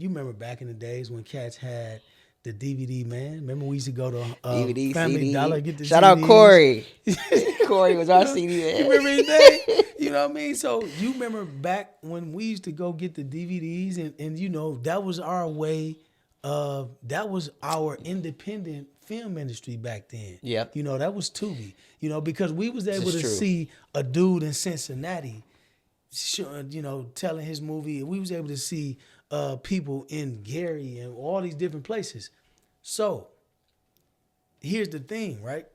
you remember back in the days when cats had the DVD, man. Remember we used to go to DVD, Family CD. Dollar, get the Shout out CDs. Corey. Corey was our CD You man. remember his name? You know what I mean? So you remember back when we used to go get the DVDs and you know, that was our way of, that was our independent film industry back then. Yep. You know, that was Tubi. You know, because we was able is to true. see a dude in Cincinnati, you know, telling his movie. We was able to see people in Gary and all these different places. So here's the thing, right?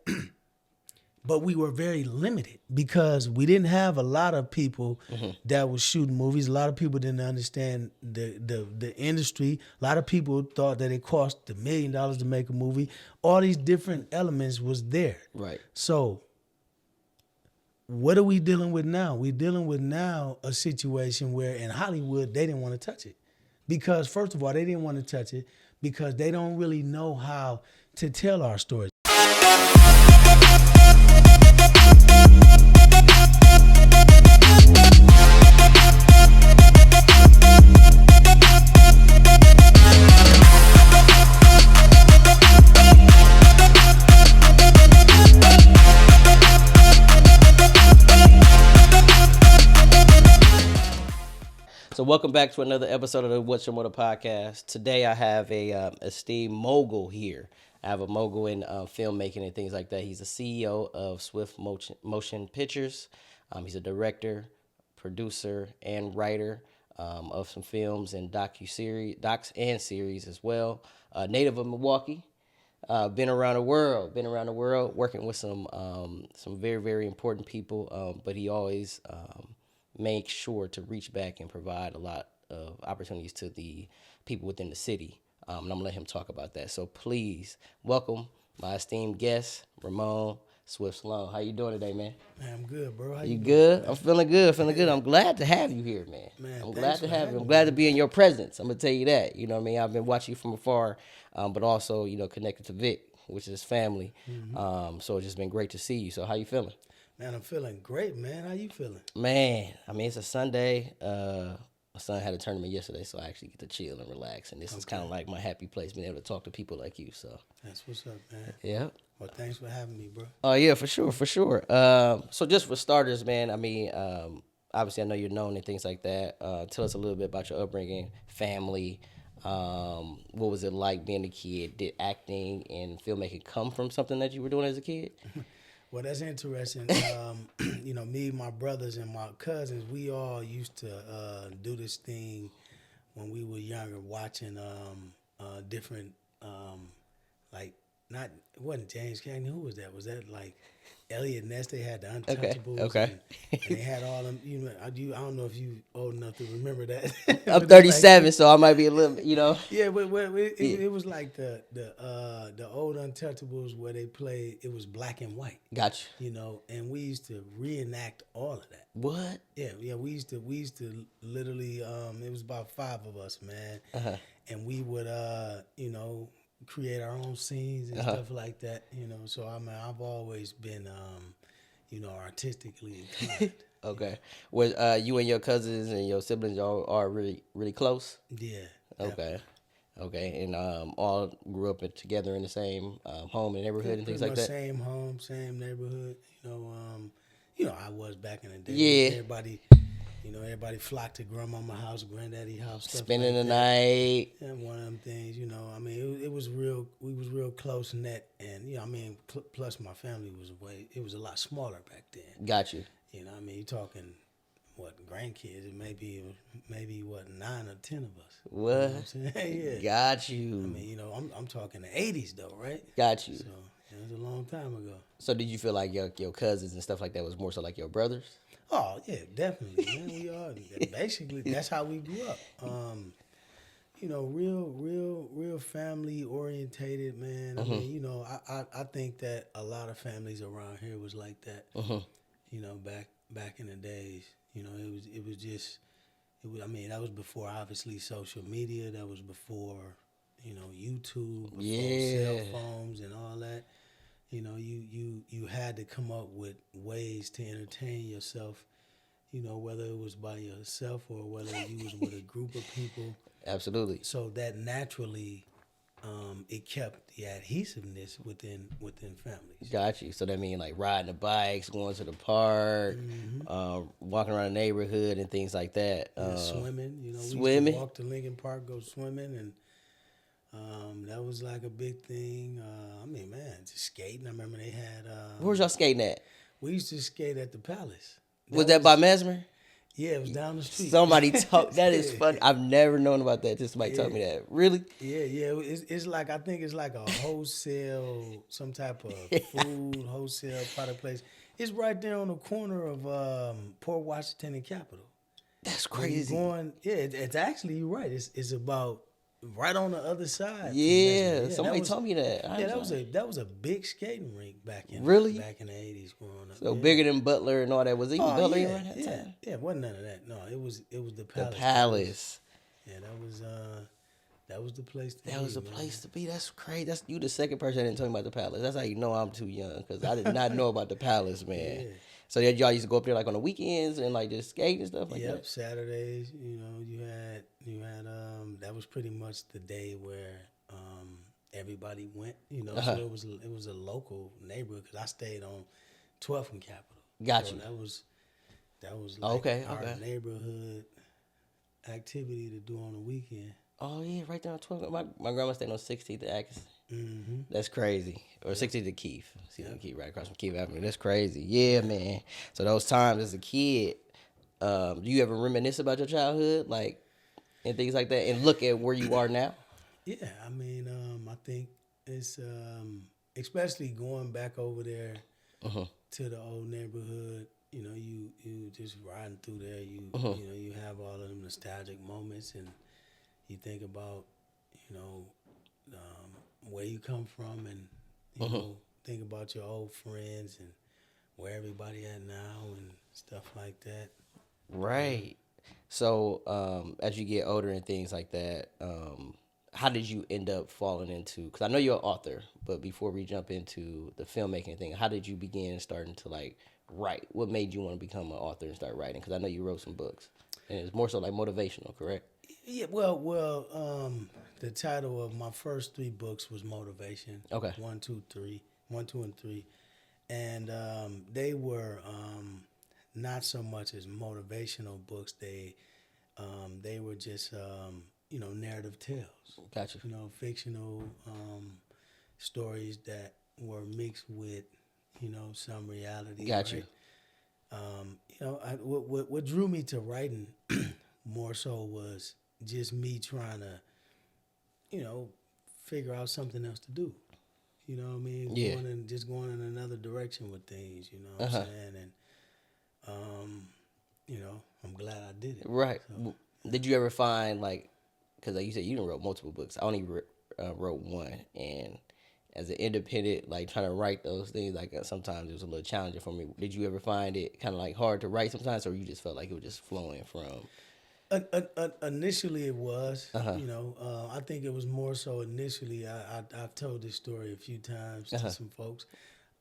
But we were very limited because we didn't have a lot of people that was shooting movies. A lot of people didn't understand the industry. A lot of people thought that it cost $1 million to make a movie. All these different elements was there. Right. So what are we dealing with now? We're dealing with now a situation where in Hollywood, they didn't want to touch it. Because first of all, they didn't want to touch it because they don't really know how to tell our stories. So welcome back to another episode of the What's Your Motor podcast. Today I have a esteemed mogul here. I have a mogul in filmmaking and things like that. He's the CEO of Swift Motion Pictures. He's a director, producer, and writer of some films and docs and series as well. Native of Milwaukee. Been around the world, working with some very, very important people. But he always make sure to reach back and provide a lot of opportunities to the people within the city. And I'm going to let him talk about that. So please welcome my esteemed guest, Ramon Swift Sloan. How you doing today, man? Man, I'm good, bro. How You doing, good? man? I'm feeling good, I'm glad to have you here, man. I'm glad to have you. I'm glad to be in your presence. I'm going to tell you that. You know what I mean? I've been watching you from afar, but also, you know, connected to Vic, which is family. So it's just been great to see you. So how you feeling? Man, I'm feeling great, man. How you feeling? Man, I mean, it's a Sunday. My son had a tournament yesterday, so I actually get to chill and relax. And this is kind of like my happy place, being able to talk to people like you. So That's what's up, man. yeah. Well, thanks for having me, bro. Oh yeah, for sure. So just for starters, man. I mean, obviously, I know you're known and things like that. Tell us a little bit about your upbringing, family. What was it like being a kid? Did acting and filmmaking come from something that you were doing as a kid? Well, that's interesting. You know, me, my brothers, and my cousins, we all used to do this thing when we were younger, watching different, like, not, it wasn't James Cagney. Who was that? Was that like Elliot Ness? They had the Untouchables. Okay. And they had all them. You know, I don't know if you old enough to remember that. I'm 37, so I might be a little, you know. Yeah, but it was like the old Untouchables where they played. It was black and white. Gotcha. You know, and we used to reenact all of that. What? Yeah. We used to literally. It was about 5 of us, man, and we would you know, create our own scenes and stuff like that. You know, so I mean, I've always been you know, artistically inclined. Okay. Was you and your cousins and your siblings all are really, really close? Yeah. Okay. Okay. And all grew up together in the same home and neighborhood and things like that? Same home, same neighborhood. You know, I was back in the day. Yeah. Everybody flocked to grandmama house, granddaddy house, stuff Spending like the that. night. And one of them things, you know, I mean, it was real. We was real close knit, and you know, I mean, plus my family was it was a lot smaller back then. Got you. You know, I mean, you're talking what grandkids? It maybe what 9 or 10 of us. What? You know what I'm saying? Yeah. Got you. I mean, you know, I'm talking the 80s though, right? Got you. So it was a long time ago. So did you feel like your cousins and stuff like that was more so like your brothers? Oh yeah, definitely, man. We are basically that's how we grew up. You know, real family orientated, man. I mean, you know, I think that a lot of families around here was like that. You know, back in the days, you know, it was just I mean, that was before obviously social media. That was before, you know, YouTube, before cell phones and all that. You know, you had to come up with ways to entertain yourself, you know, whether it was by yourself or whether you was with a group of people. Absolutely. So that naturally, it kept the adhesiveness within families. Got you. So that means like riding the bikes, going to the park, walking around the neighborhood and things like that. Swimming, we used Swimming. to walk to Lincoln Park, go swimming, and that was like a big thing. I mean, man, just skating. I remember they had. Where was y'all skating at? We used to skate at the Palace. Was that by Mesmer? Yeah, it was down the street. Somebody talk. That is funny. I've never known about that. Just somebody told me that. Really? Yeah. It's like, I think it's like a wholesale, some type of food wholesale product place. It's right there on the corner of Port Washington and Capitol. That's crazy. It's actually, you're right. It's about right on the other side. Yeah, somebody told me that. That was a big skating rink back in the 80s growing up. So bigger than Butler and all that. Was it even Butler around that time? Yeah, it wasn't none of that. No, it was the Palace. The Palace. Yeah, that was the place to be. That was the place to be. That's crazy. That's you the second person that didn't tell me about the Palace. That's how you know I'm too young, because I did not know about the Palace, man. Yeah. So y'all used to go up there like on the weekends and like just skate and stuff like that? Yep, Saturdays, you had that was pretty much the day where everybody went, so it was a local neighborhood, because I stayed on 12th and Capitol. Got so you. That was like okay. neighborhood activity to do on the weekend. Oh yeah, right there on 12th. My grandma stayed on 16th to Atkinson. Mm-hmm. That's crazy. Or 16th to Keith. See Keith right across from Keith Avenue. That's crazy. Yeah, man. So those times as a kid, do you ever reminisce about your childhood, like, and things like that, and look at where you are now? Yeah, I mean, I think it's especially going back over there to the old neighborhood. You just riding through there. You have all of them nostalgic moments, and you think about where you come from, and think about your old friends and where everybody at now and stuff like that. Right. So as you get older and things like that, how did you end up falling into, because I know you're an author, but before we jump into the filmmaking thing, how did you begin starting to like write? What made you want to become an author and start writing? Because I know you wrote some books, and it's more so like motivational, correct? Yeah, well, the title of my first 3 books was Motivation. Okay. 1, 2, and 3. And they were not so much as motivational books. They were just narrative tales. Gotcha. Fictional stories that were mixed with some reality. Gotcha. Right? What drew me to writing more so was just me trying to, figure out something else to do. You know what I mean? Yeah. Going in another direction with things, you know what I'm saying? And, I'm glad I did it. Right. So, did you ever find, like, because like you said, you done wrote multiple books. I only wrote one. And as an independent, like, trying to write those things, like, sometimes it was a little challenging for me. Did you ever find it kind of, like, hard to write sometimes, or you just felt like it was just flowing from? Initially it was, I think it was more so initially. I've told this story a few times to some folks.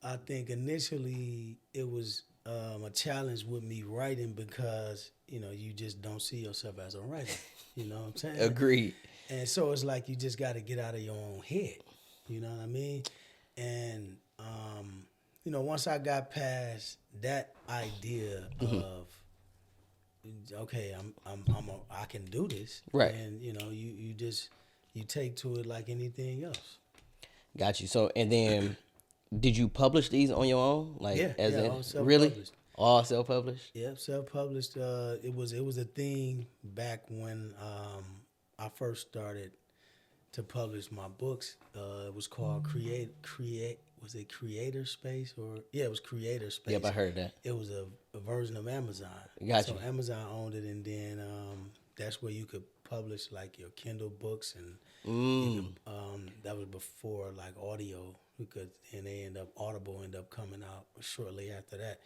I think initially it was a challenge with me writing, because, you just don't see yourself as a writer. You know what I'm saying? Agreed. And so it's like you just got to get out of your own head. You know what I mean? And, once I got past that idea of, okay, I can do this. Right. And you take to it like anything else. Got you. So, and then did you publish these on your own? Like, all self-published. Really? All self-published? Yep, self-published. It was a thing back when I first started to publish my books. It was called Was it Creator Space? It was Creator Space. Yep, I heard that. It was a version of Amazon. Gotcha. So Amazon owned it, and then that's where you could publish like your Kindle books, and that was before like audio, because then Audible ended up coming out shortly after that.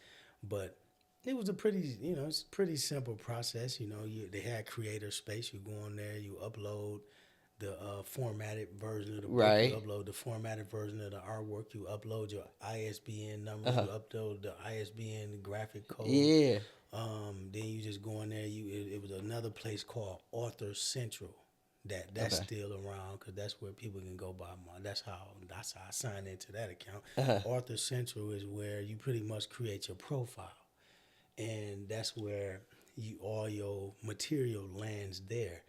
But it was a pretty, it's a pretty simple process. They had Creator Space. You go on there, you upload the formatted version of the book, right. You upload the formatted version of the artwork, you upload your ISBN number, you upload the ISBN graphic code. Yeah. Then you just go in there. It was another place called Author Central. That's still around because that's where people can go buy my. That's how I sign into that account. Author Central is where you pretty much create your profile, and that's where all your material lands there.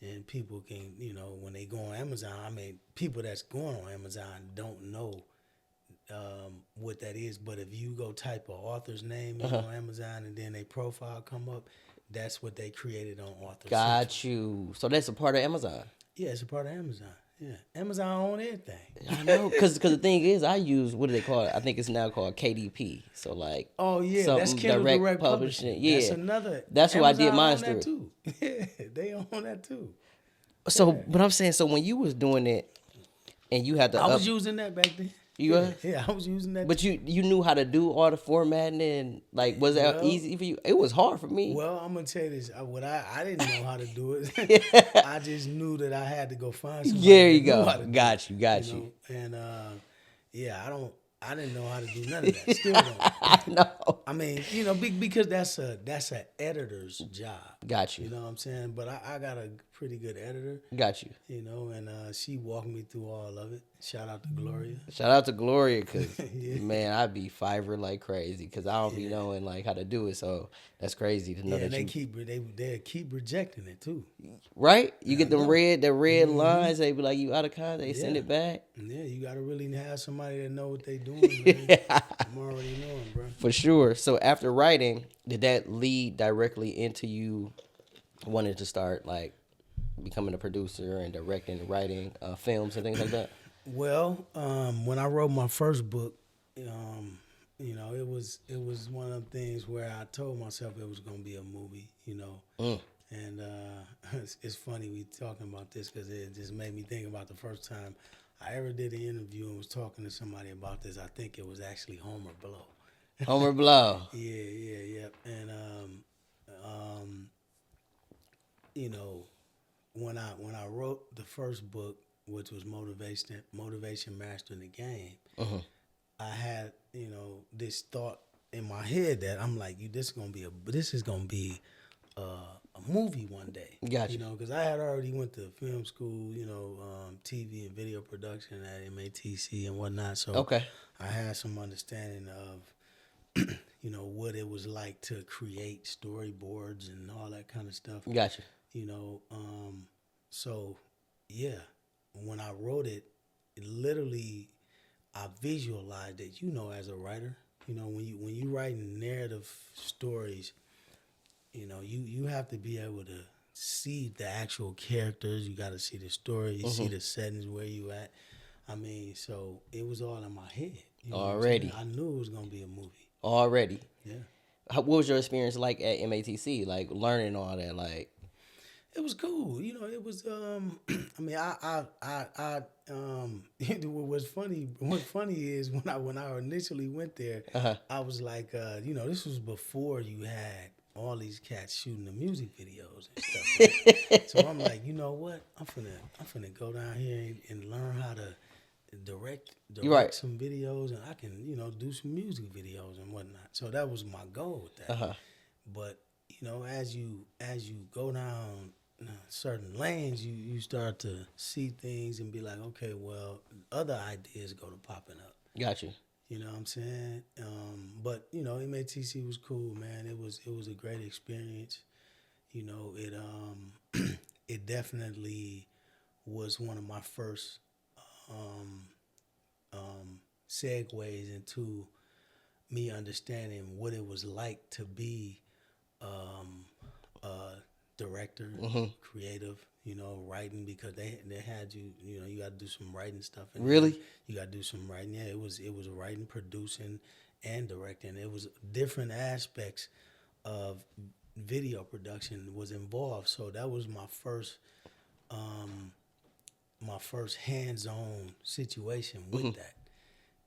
And people can, when they go on Amazon, I mean, people that's going on Amazon don't know what that is. But if you go type an author's name in on Amazon and then they profile come up, that's what they created on Author Got Central. you. So that's a part of Amazon. Yeah, it's a part of Amazon. Yeah, Amazon own everything. I know, because the thing is, I use, what do they call it? I think it's now called KDP. So like, oh yeah, that's Kindle Direct Publishing. Yeah, that's another. That's who Amazon I did mine own that through. too. Yeah, they own that too. So, but I'm saying, so when you was doing it, and you had to, I was using that back then. Yeah, I was using that. But you knew how to do all the formatting, and like, was that easy for you? It was hard for me. Well, I'm gonna tell you this. I didn't know how to do it. I just knew that I had to go find somebody. There you go. Got you. And I didn't know how to do none of that. Still don't. I know. I mean, because that's an editor's job. Got you. You know what I'm saying? But I got a pretty good editor. Got you. And she walked me through all of it. Shout out to Gloria. Shout out to Gloria, because, man, I be Fiverr like crazy because I don't be knowing, like, how to do it. So that's crazy to know that they keep rejecting it, too. Right? You get them red lines. They be like, you out of context. They send it back. Yeah, you got to really have somebody that know what they doing, man. I'm already knowing, bro. For sure. So after writing, did that lead directly into you wanting to start, like, becoming a producer and directing and writing films and things like that? Well, when I wrote my first book, it was one of them things where I told myself it was gonna be a movie, And it's funny we talking about this because it just made me think about the first time I ever did an interview and was talking to somebody about this. I think it was actually Homer Blow. Homer Blow. Yeah. And when I wrote the first book, which was Motivation Mastering the Game, I had, this thought in my head that I'm like, this is gonna be a movie one day. Gotcha. Because I had already went to film school, TV and video production at MATC and whatnot. So I had some understanding of, what it was like to create storyboards and all that kind of stuff. Gotcha. So yeah, when I wrote it, literally I visualized it, as a writer, when you writing narrative stories, you have to be able to see the actual characters. You got to see the story. You see the settings where you at. I mean, so it was all in my head. Already. I knew it was going to be a movie. Already. Yeah. What was your experience like at MATC? Like learning all that, like. It was cool. It was, I mean, what's funny is when I initially went there, I was like, this was before you had all these cats shooting the music videos and stuff. Right? So I'm like, you know what? I'm finna go down here and learn how to direct some videos, and I can, do some music videos and whatnot. So that was my goal with that. But, as you go down certain lanes, you start to see things and be like, okay, well, other ideas go to popping up. Gotcha. You know what I'm saying? But MATC was cool, man. It was a great experience. It definitely was one of my first segues into me understanding what it was like to be director, creative, writing, because they had you, you got to do some writing stuff. Really? You got to do some writing. Yeah, it was writing, producing, and directing. It was different aspects of video production was involved. So that was my first hands-on situation with that.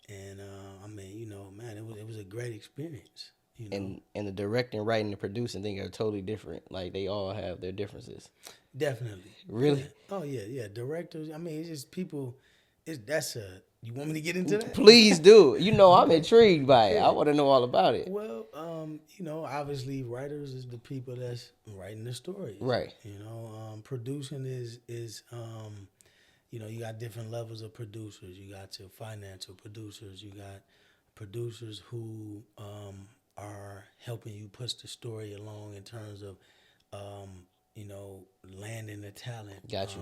And I mean, man, it was a great experience. And the directing, writing, and producing thing are totally different. Like they all have their differences. Definitely. Really? Yeah. Oh yeah. Directors. I mean, it's just people. That's You want me to get into that? Please do. You know, I'm intrigued by it. I want to know all about it. Well, obviously writers is the people that's writing the stories. Right. Producing is you got different levels of producers. You got your financial producers. You got producers who are helping you push the story along in terms of, landing the talent. Got you.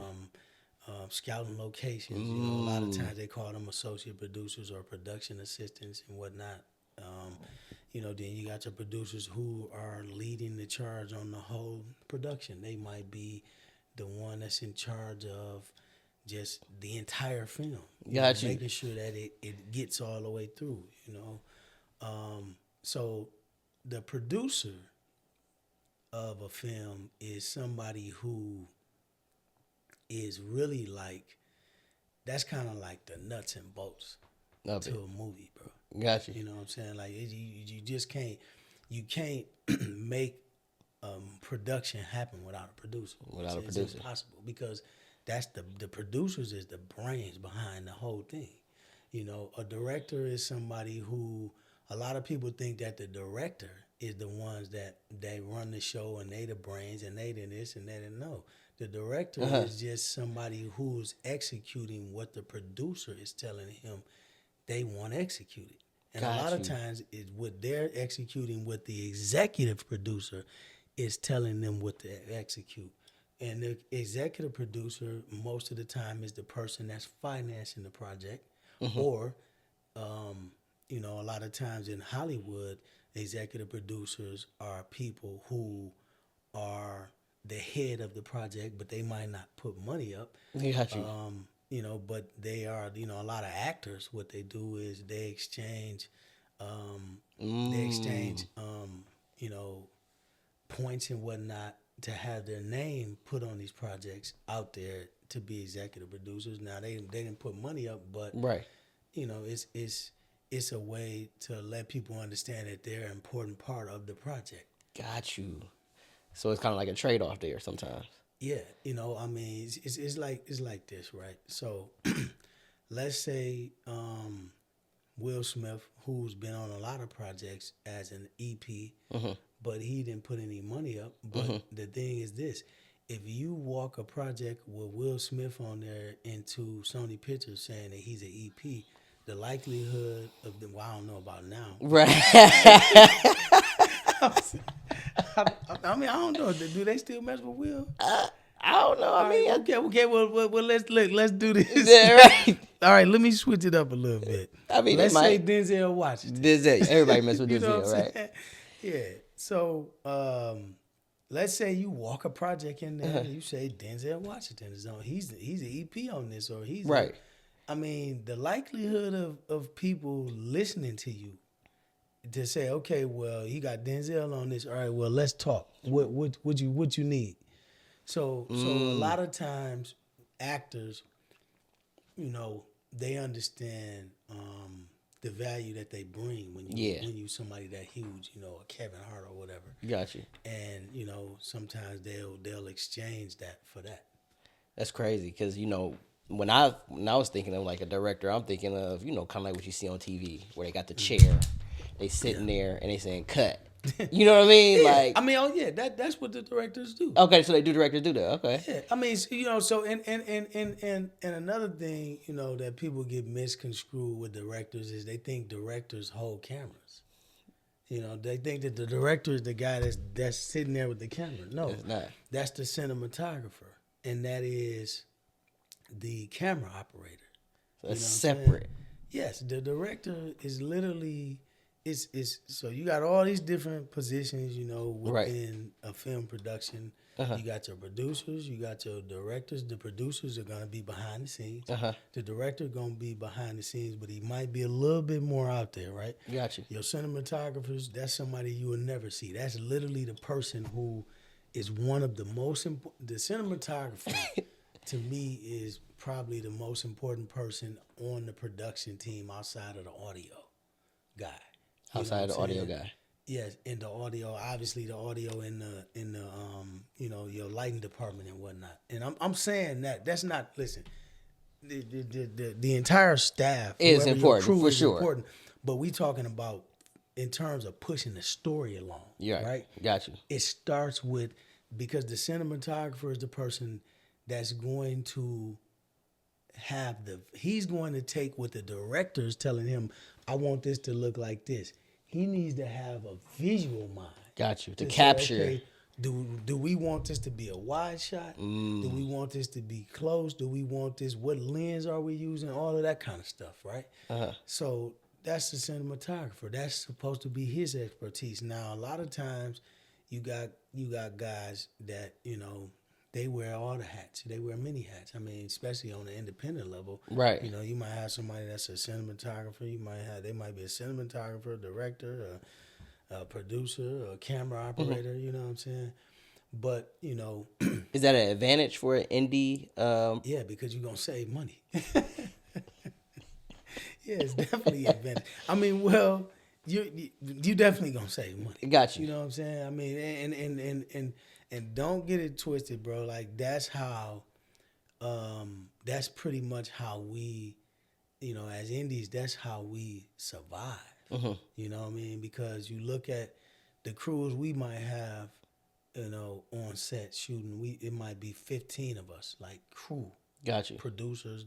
Scouting locations. A lot of times they call them associate producers or production assistants and whatnot. Then you got your producers who are leading the charge on the whole production. They might be the one that's in charge of just the entire film. Got you. Making sure that it gets all the way through, So the producer of a film is somebody who is really like, that's kind of like the nuts and bolts to a movie, bro. Got you. You know what I'm saying? Like you just can't make production happen without a producer. It's impossible, because that's the producers is the brains behind the whole thing. A director is somebody who, a lot of people think that the director is the ones that they run the show and they the brains and they the this and that, and no. The director is just somebody who's executing what the producer is telling him they want executed. And a lot of times it's what they're executing, what the executive producer is telling them what to execute. And the executive producer most of the time is the person that's financing the project. Or, a lot of times in Hollywood, executive producers are people who are the head of the project, but they might not put money up. Got you. But they are, a lot of actors, what they do is they exchange, points and whatnot to have their name put on these projects out there to be executive producers. Now they didn't put money up, but right. It's a way to let people understand that they're an important part of the project. Got you. So it's kind of like a trade-off there sometimes. Yeah, it's like this, right? So let's say Will Smith, who's been on a lot of projects as an EP, but he didn't put any money up. But the thing is this: if you walk a project with Will Smith on there into Sony Pictures saying that he's an EP, the likelihood of them, well, I don't know about now. Right. I don't know. Do they still mess with Will? I don't know. Okay. Well, let's do this. Yeah, right. All right, let me switch it up a little bit. Let's say Denzel Washington. Everybody mess with Denzel, right? Yeah. So, let's say you walk a project in there and you say Denzel Washington is on. He's an EP on this, or he's right. The likelihood of people listening to you to say, okay, well, he got Denzel on this. All right, well, let's talk. What you need? So a lot of times, actors, they understand the value that they bring when you somebody that huge, a Kevin Hart or whatever. Got you. And sometimes they'll exchange that for that. That's crazy, because when I was thinking of like a director, I'm thinking of kind of like what you see on TV where they got the chair, they sitting there and they saying cut. You know what I mean? Yeah. Like, that's what the directors do. Okay, so directors do that. Okay. Yeah. So and another thing, that people get misconstrued with directors is they think directors hold cameras. They think that the director is the guy that's sitting there with the camera. No, it's not. That's the cinematographer, and that is the camera operator. So it's separate. Yes, the director is literally so you got all these different positions, within a film production. You got your producers, you got your directors. The producers are gonna be behind the scenes. The director gonna be behind the scenes, but he might be a little bit more out there, right? Got you. Your cinematographers, that's somebody you will never see. That's literally the person who is one of the most important. The cinematographer to me is probably the most important person on the production team outside of the audio guy. Outside of the audio guy. Yes, in the audio, obviously the audio in the your lighting department and whatnot. And I'm saying that's not, listen, the entire staff is whoever your important crew for is sure. important, but we talking about in terms of pushing the story along. Yeah, right. Got you. It starts with, because the cinematographer is the person that's going to he's going to take what the director is telling him, I want this to look like this. He needs to have a visual mind. Got you. To say, capture. okay, do we want this to be a wide shot? Do we want this to be close? Do we want this? What lens are we using? All of that kind of stuff, right? So that's the cinematographer. That's supposed to be his expertise. Now, a lot of times, you got guys that, they wear all the hats. They wear many hats. I mean, especially on the independent level. Right. You might have somebody that's a cinematographer. They might be a cinematographer, director, a producer, a camera operator. You know what I'm saying? But is that an advantage for an indie? Yeah, because you're gonna save money. Yeah, it's definitely an advantage. I mean, well, you definitely gonna save money. Got you. You know what I'm saying? I mean, and don't get it twisted, bro. Like that's how, that's pretty much how we, as indies, that's how we survive. You know what I mean? Because you look at the crews we might have, on set shooting, it might be 15 of us, like crew. Got you. Producers,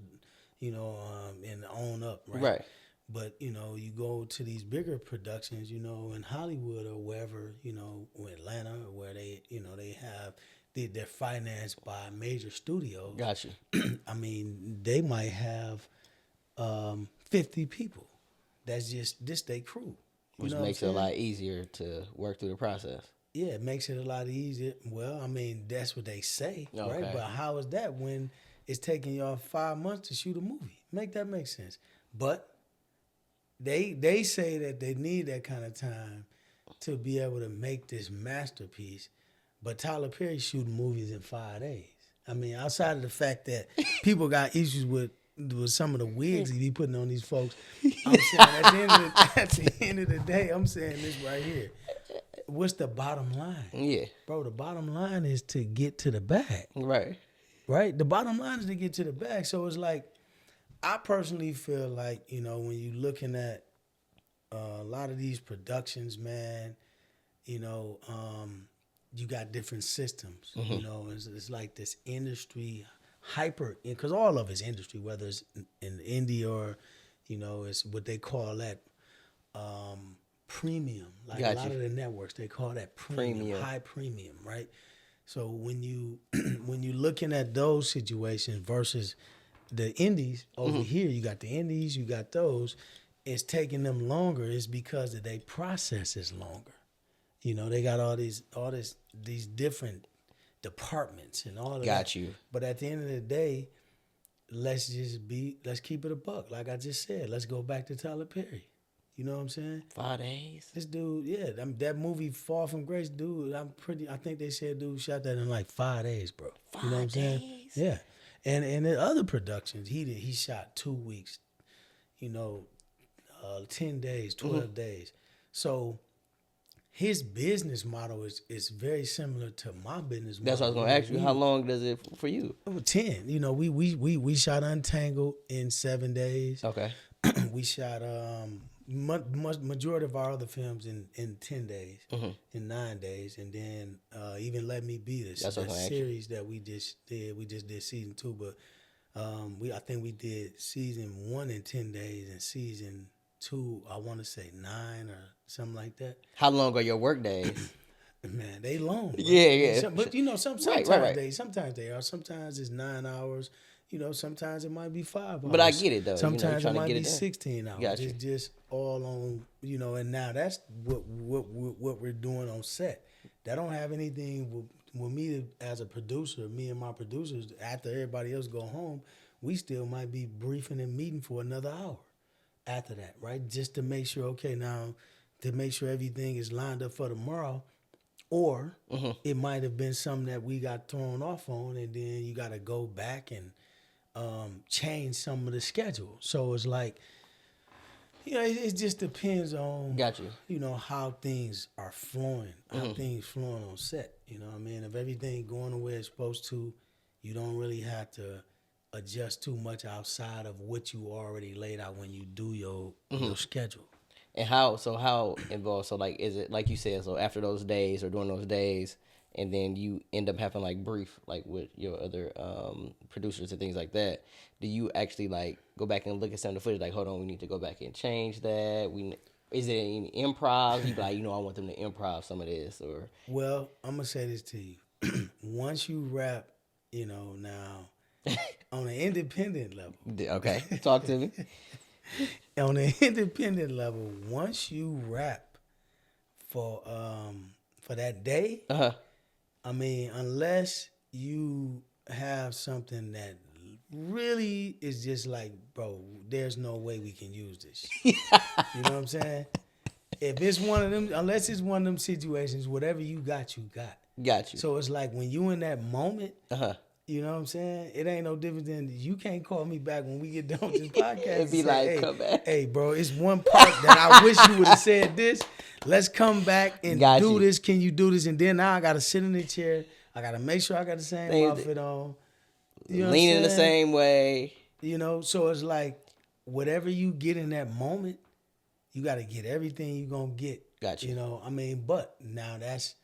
and on up, right? Right. But, you go to these bigger productions, in Hollywood or wherever, or Atlanta, or where they're financed by major studios. Got you. I mean, they might have 50 people. That's just their crew. Which makes it a lot easier to work through the process. Yeah, it makes it a lot easier. Well, I mean, that's what they say, right? But how is that when it's taking y'all 5 months to shoot a movie? Make sense. But they say that they need that kind of time to be able to make this masterpiece. But Tyler Perry's shooting movies in 5 days. I mean, outside of the fact that people got issues with some of the wigs he be putting on these folks, I'm saying at the end of the day, I'm saying this right here. What's the bottom line? Yeah. Bro, the bottom line is to get to the bag. Right. Right? The bottom line is to get to the bag. So it's like, I personally feel like, when you're looking at a lot of these productions, man, you got different systems. It's like this industry because all of it's industry, whether it's in indie or, it's what they call that premium. Like a lot of the networks, they call that premium, high premium, right? So when you looking at those situations versus the indies over here, you got the indies, you got those. It's taking them longer. It's because their process is longer. They got all these different departments and all of that. Got you. But at the end of the day, let's keep it a buck. Like I just said, let's go back to Tyler Perry. You know what I'm saying? 5 days. This dude, that movie Fall from Grace, dude, I think they said dude shot that in like 5 days, bro. 5 you know what I'm saying? days? Yeah. And in other productions, he shot 2 weeks, 10 days, 12 days. So his business model is very similar to my business model. That's what I was going to ask you. How long does it for you? 10. We shot Untangled in 7 days. Okay. We shot majority of our other films in 10 days, in 9 days, and then even Let Me Be This, that series that we just did. We just did season 2, but I think we did season 1 in 10 days, and season 2, I want to say 9 or something like that. How long are your work days? Man, they long. Bro. Yeah. But sometimes right. Sometimes they are. Sometimes it's 9 hours. Sometimes it might be 5 hours. But I get it though. Sometimes it might be it 16 hours. Gotcha. It's just all on, and now that's what we're doing on set. That don't have anything with me as a producer, me and my producers, after everybody else go home, we still might be briefing and meeting for another hour after that, right? Just to make sure, to make sure everything is lined up for tomorrow. Or it might have been something that we got thrown off on, and then you got to go back and change some of the schedule. So it's like, it just depends on, how things are flowing, how things flowing on set. You know what I mean? If everything going the way it's supposed to, you don't really have to adjust too much outside of what you already laid out when you do your schedule. And how involved? So like, is it like you said? So after those days or during those days, and then you end up having like brief like with your other producers and things like that. Do you actually like go back and look at some of the footage? Like, hold on, we need to go back and change that. Is there any improv? You be like, I want them to improv some of this, or Well, I'm gonna say this to you. Once you wrap, now on an independent level. okay, talk to me. On an independent level, once you rap for that day, I mean, unless you have something that really is just like, bro, there's no way we can use this. You know what I'm saying? If it's one of them, unless it's one of them situations, whatever you got, you got. Got you. So it's like when you in that moment, you know what I'm saying? It ain't no different than you can't call me back when we get done with this podcast. It'd be like, hey, come back. Hey, bro, it's one part that I wish you would have said this. Let's come back and do this. Can you do this? And then now I got to sit in the chair. I got to make sure I got the same outfit on. You know leaning the same way. So it's like whatever you get in that moment, you got to get everything you're going to get. Got you. But now that's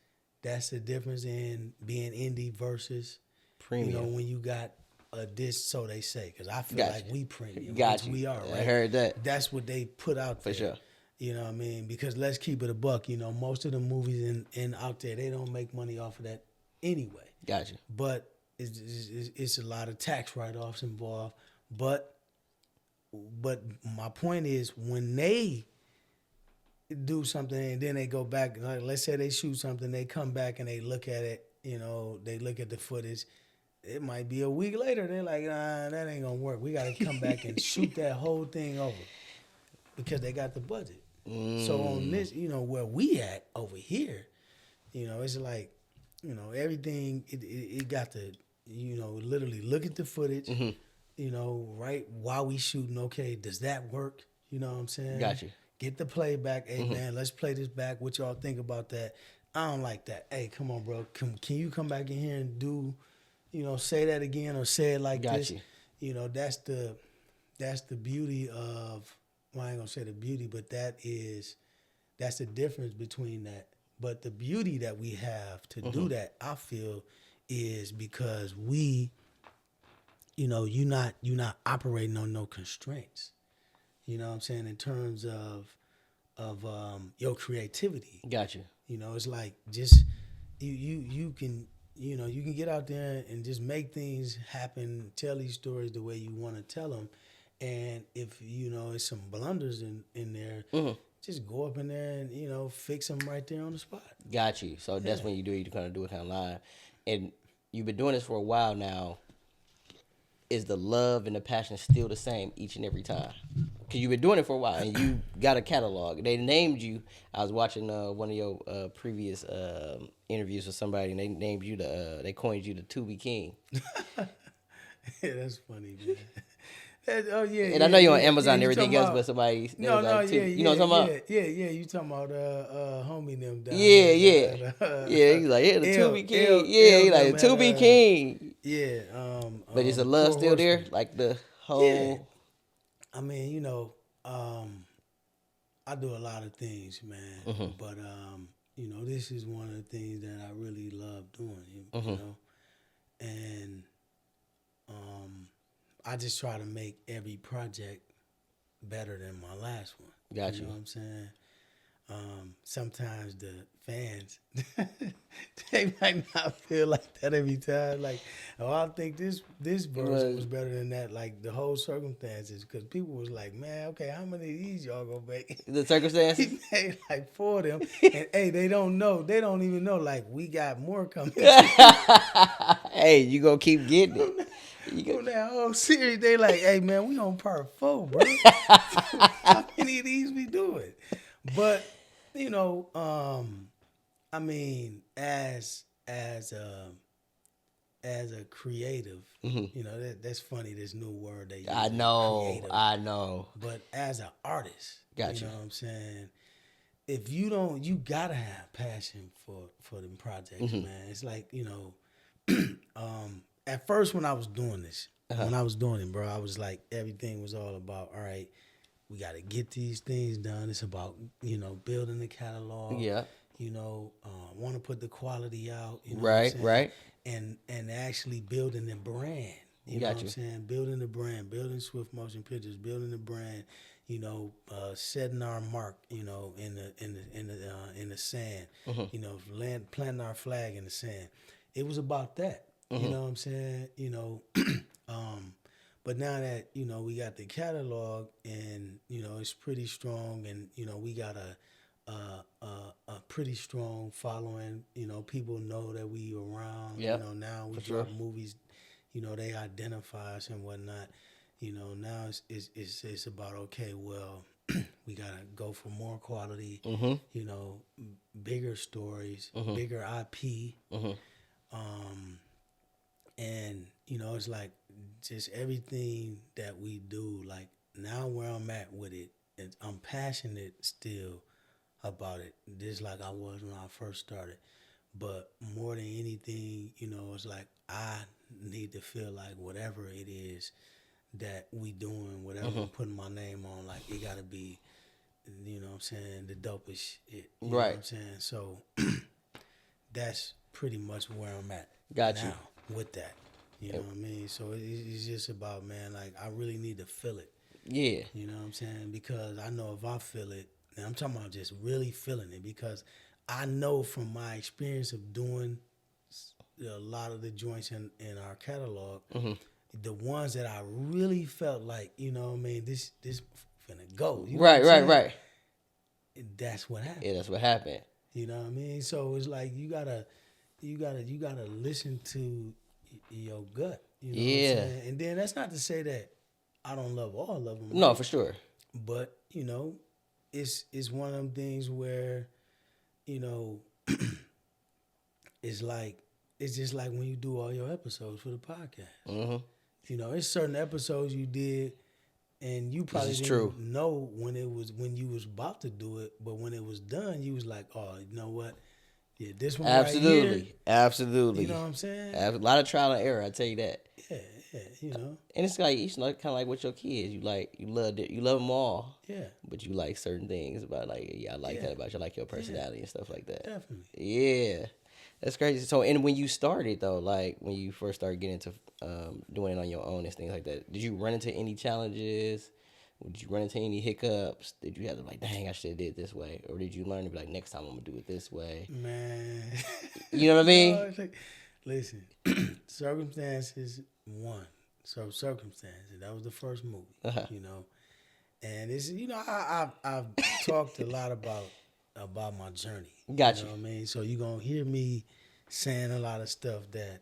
the difference in being indie versus premium. When you got a disc, so they say, because I feel like we premium. We are, right? I heard that. That's what they put out there. For sure. You know what I mean? Because let's keep it a buck. Most of the movies in out there, they don't make money off of that anyway. Gotcha. But it's a lot of tax write-offs involved. But my point is, when they do something and then they go back, like let's say they shoot something, they come back and they look at it, they look at the footage. It might be a week later, they're like, that ain't gonna work. We gotta come back and shoot that whole thing over because they got the budget. So on this, where we at over here, it's like, everything, it got to, literally look at the footage, right while we shooting, okay, does that work? You know what I'm saying? Got you. Get the playback. Hey, man, let's play this back. What y'all think about that? I don't like that. Hey, come on, bro. Can you come back in here and do, say that again or say it like this? That's the beauty of, well, I ain't going to say the beauty, but that's the difference between that. But the beauty that we have to do that, I feel, is because we, you're not operating on no constraints. You know what I'm saying? In terms of your creativity. Gotcha. It's like just you can get out there and just make things happen, tell these stories the way you want to tell them. And if it's some blunders in there, just go up in there and fix them right there on the spot. Got you. So that's when you kind of do it kind of live. And you've been doing this for a while now. Is the love and the passion still the same each and every time? Because you've been doing it for a while and you got a catalog. They named you. I was watching one of your previous interviews with somebody, and they named you they coined you the Tubi King. Yeah, that's funny, man. Yeah. And I know you're on Amazon and everything else, but somebody you know what I'm talking about? Yeah. You talking about homie them down Yeah. He's like, the Tubi King. He's like Tubi King. Yeah. But is the love still there? Like the whole. Yeah. I mean, I do a lot of things, man. But this is one of the things that I really love doing. And I just try to make every project better than my last one. Got you. You know what I'm saying? Sometimes the fans, they might not feel like that every time. Like, I think this verse was better than that. Like, the whole circumstances. Because people was like, man, okay, how many of these y'all gonna make? The circumstances? He made like 4 of them. And, hey, they don't know. They don't even know. Like, we got more coming. Hey, you gonna keep getting it. On that whole series, they like, hey, man, we on part 4, bro. How many of these we doing? But, I mean, as a creative, that's funny, this new word they use. I know. But as an artist, gotcha. You know what I'm saying? If you gotta have passion for them projects, man. It's like, at first when I was doing this, when I was doing it, bro, I was like, everything was all about, all right, we got to get these things done. It's about, building the catalog. Yeah. Want to put the quality out. You know what I'm Right, saying? right. And actually building the brand. You know what I'm saying? Building the brand, building Swift Motion Pictures, building the brand. Setting our mark. In the sand. Planting our flag in the sand. It was about that. You know what I'm saying? But now that, we got the catalog and, it's pretty strong and, we got a pretty strong following, people know that we around, Yep, now we drop movies, they identify us and whatnot. Now it's about, okay, well, we got to go for more quality, bigger stories, bigger IP. And, it's like just everything that we do, like now where I'm at with it, I'm passionate still about it, just like I was when I first started. But more than anything, it's like I need to feel like whatever it is that we doing, whatever I'm putting my name on, like it got to be, what I'm saying, the dopest shit. You know what I'm saying? So that's pretty much where I'm at now with that. You know what I mean? So it's just about, man, like I really need to feel it. Yeah. You know what I'm saying? Because I know if I feel it, and I'm talking about just really feeling it, because I know from my experience of doing a lot of the joints in our catalog, the ones that I really felt like, this finna go. You know right. That's what happened. Yeah, that's what happened. You know what I mean? So it's like you gotta listen to your gut. You know what I'm saying? And then that's not to say that I don't love all of them. No, for sure. But, it's one of them things where, it's just like when you do all your episodes for the podcast. It's certain episodes you did and you probably didn't know when you was about to do it, but when it was done, you was like, oh, you know what? Yeah, this one Absolutely. right here. Absolutely. You know what I'm saying? A lot of trial and error, I tell you that. Yeah, And it's like, kind of like with your kids. You love them all. Yeah. But you like certain things about, like, I like that about you. I like your personality and stuff like that. Definitely. Yeah. That's crazy. So, and when you started, though, like, when you first started getting into doing it on your own and things like that, did you run into any challenges? Did you run into any hiccups? Did you have to, like, dang, I should have did it this way? Or did you learn to be like, next time I'm going to do it this way? Man. You know what I mean? No, like, listen, circumstances, one. So circumstances, that was the first movie, And it's, I've talked a lot about my journey. Gotcha. You know what I mean? So you're going to hear me saying a lot of stuff that,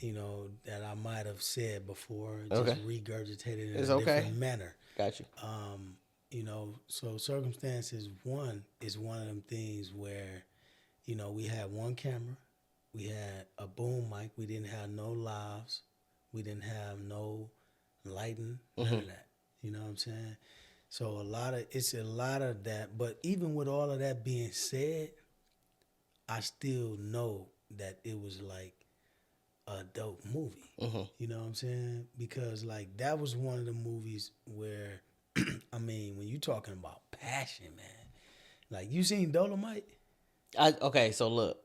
that I might have said before, just regurgitated in a different manner. Gotcha. So circumstances, one is one of them things where, we had one camera, we had a boom mic, we didn't have no lavs, we didn't have no lighting, none of that. You know what I'm saying? So it's a lot of that. But even with all of that being said, I still know that it was like a dope movie. You know what I'm saying? Because like that was one of the movies where, I mean, when you talking about passion, man, like you seen Dolomite? So look,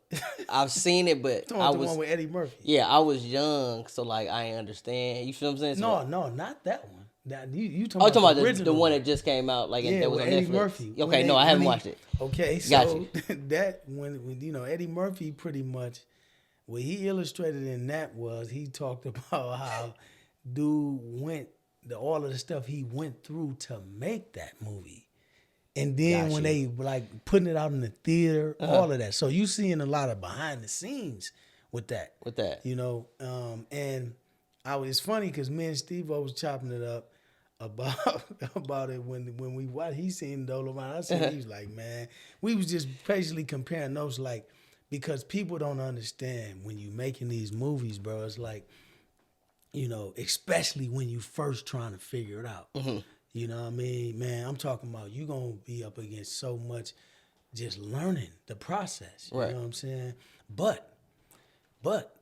I've seen it, but I was the one with Eddie Murphy. Yeah, I was young, so like I understand. You feel what I'm saying? So, no, not that one. That you talking about the one that just came out, like that was on Eddie Netflix. Murphy. Okay, I haven't watched it. Okay, so that when Eddie Murphy pretty much what he illustrated in that was he talked about how dude went all of the stuff he went through to make that movie. And then when they like putting it out in the theater, all of that. So you seeing a lot of behind the scenes with that. And it's funny because me and Steve-O was chopping it up about it when we watched. He seen Dolomite. I said he was like, man, we was just basically comparing notes, like, because people don't understand when you making these movies, bro. It's like, especially when you first trying to figure it out. You know what I mean? Man, I'm talking about you going to be up against so much just learning the process. You know what I'm saying? But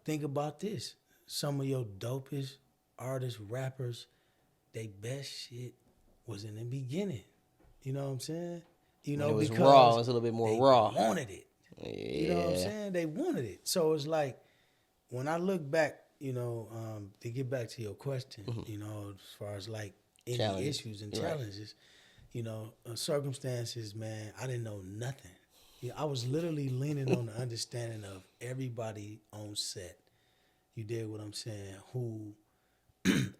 think about this. Some of your dopest artists, rappers, they best shit was in the beginning. You know what I'm saying? You know, When it was because raw, it was a little bit more they raw. wanted it. Yeah. You know what I'm saying? They wanted it. So it's like, when I look back, you know, to get back to your question, you know, as far as like any Challenges. issues and Right. challenges, you know, circumstances, man, I didn't know nothing. You know, I was literally leaning on the understanding of everybody on set. You dig what I'm saying? Who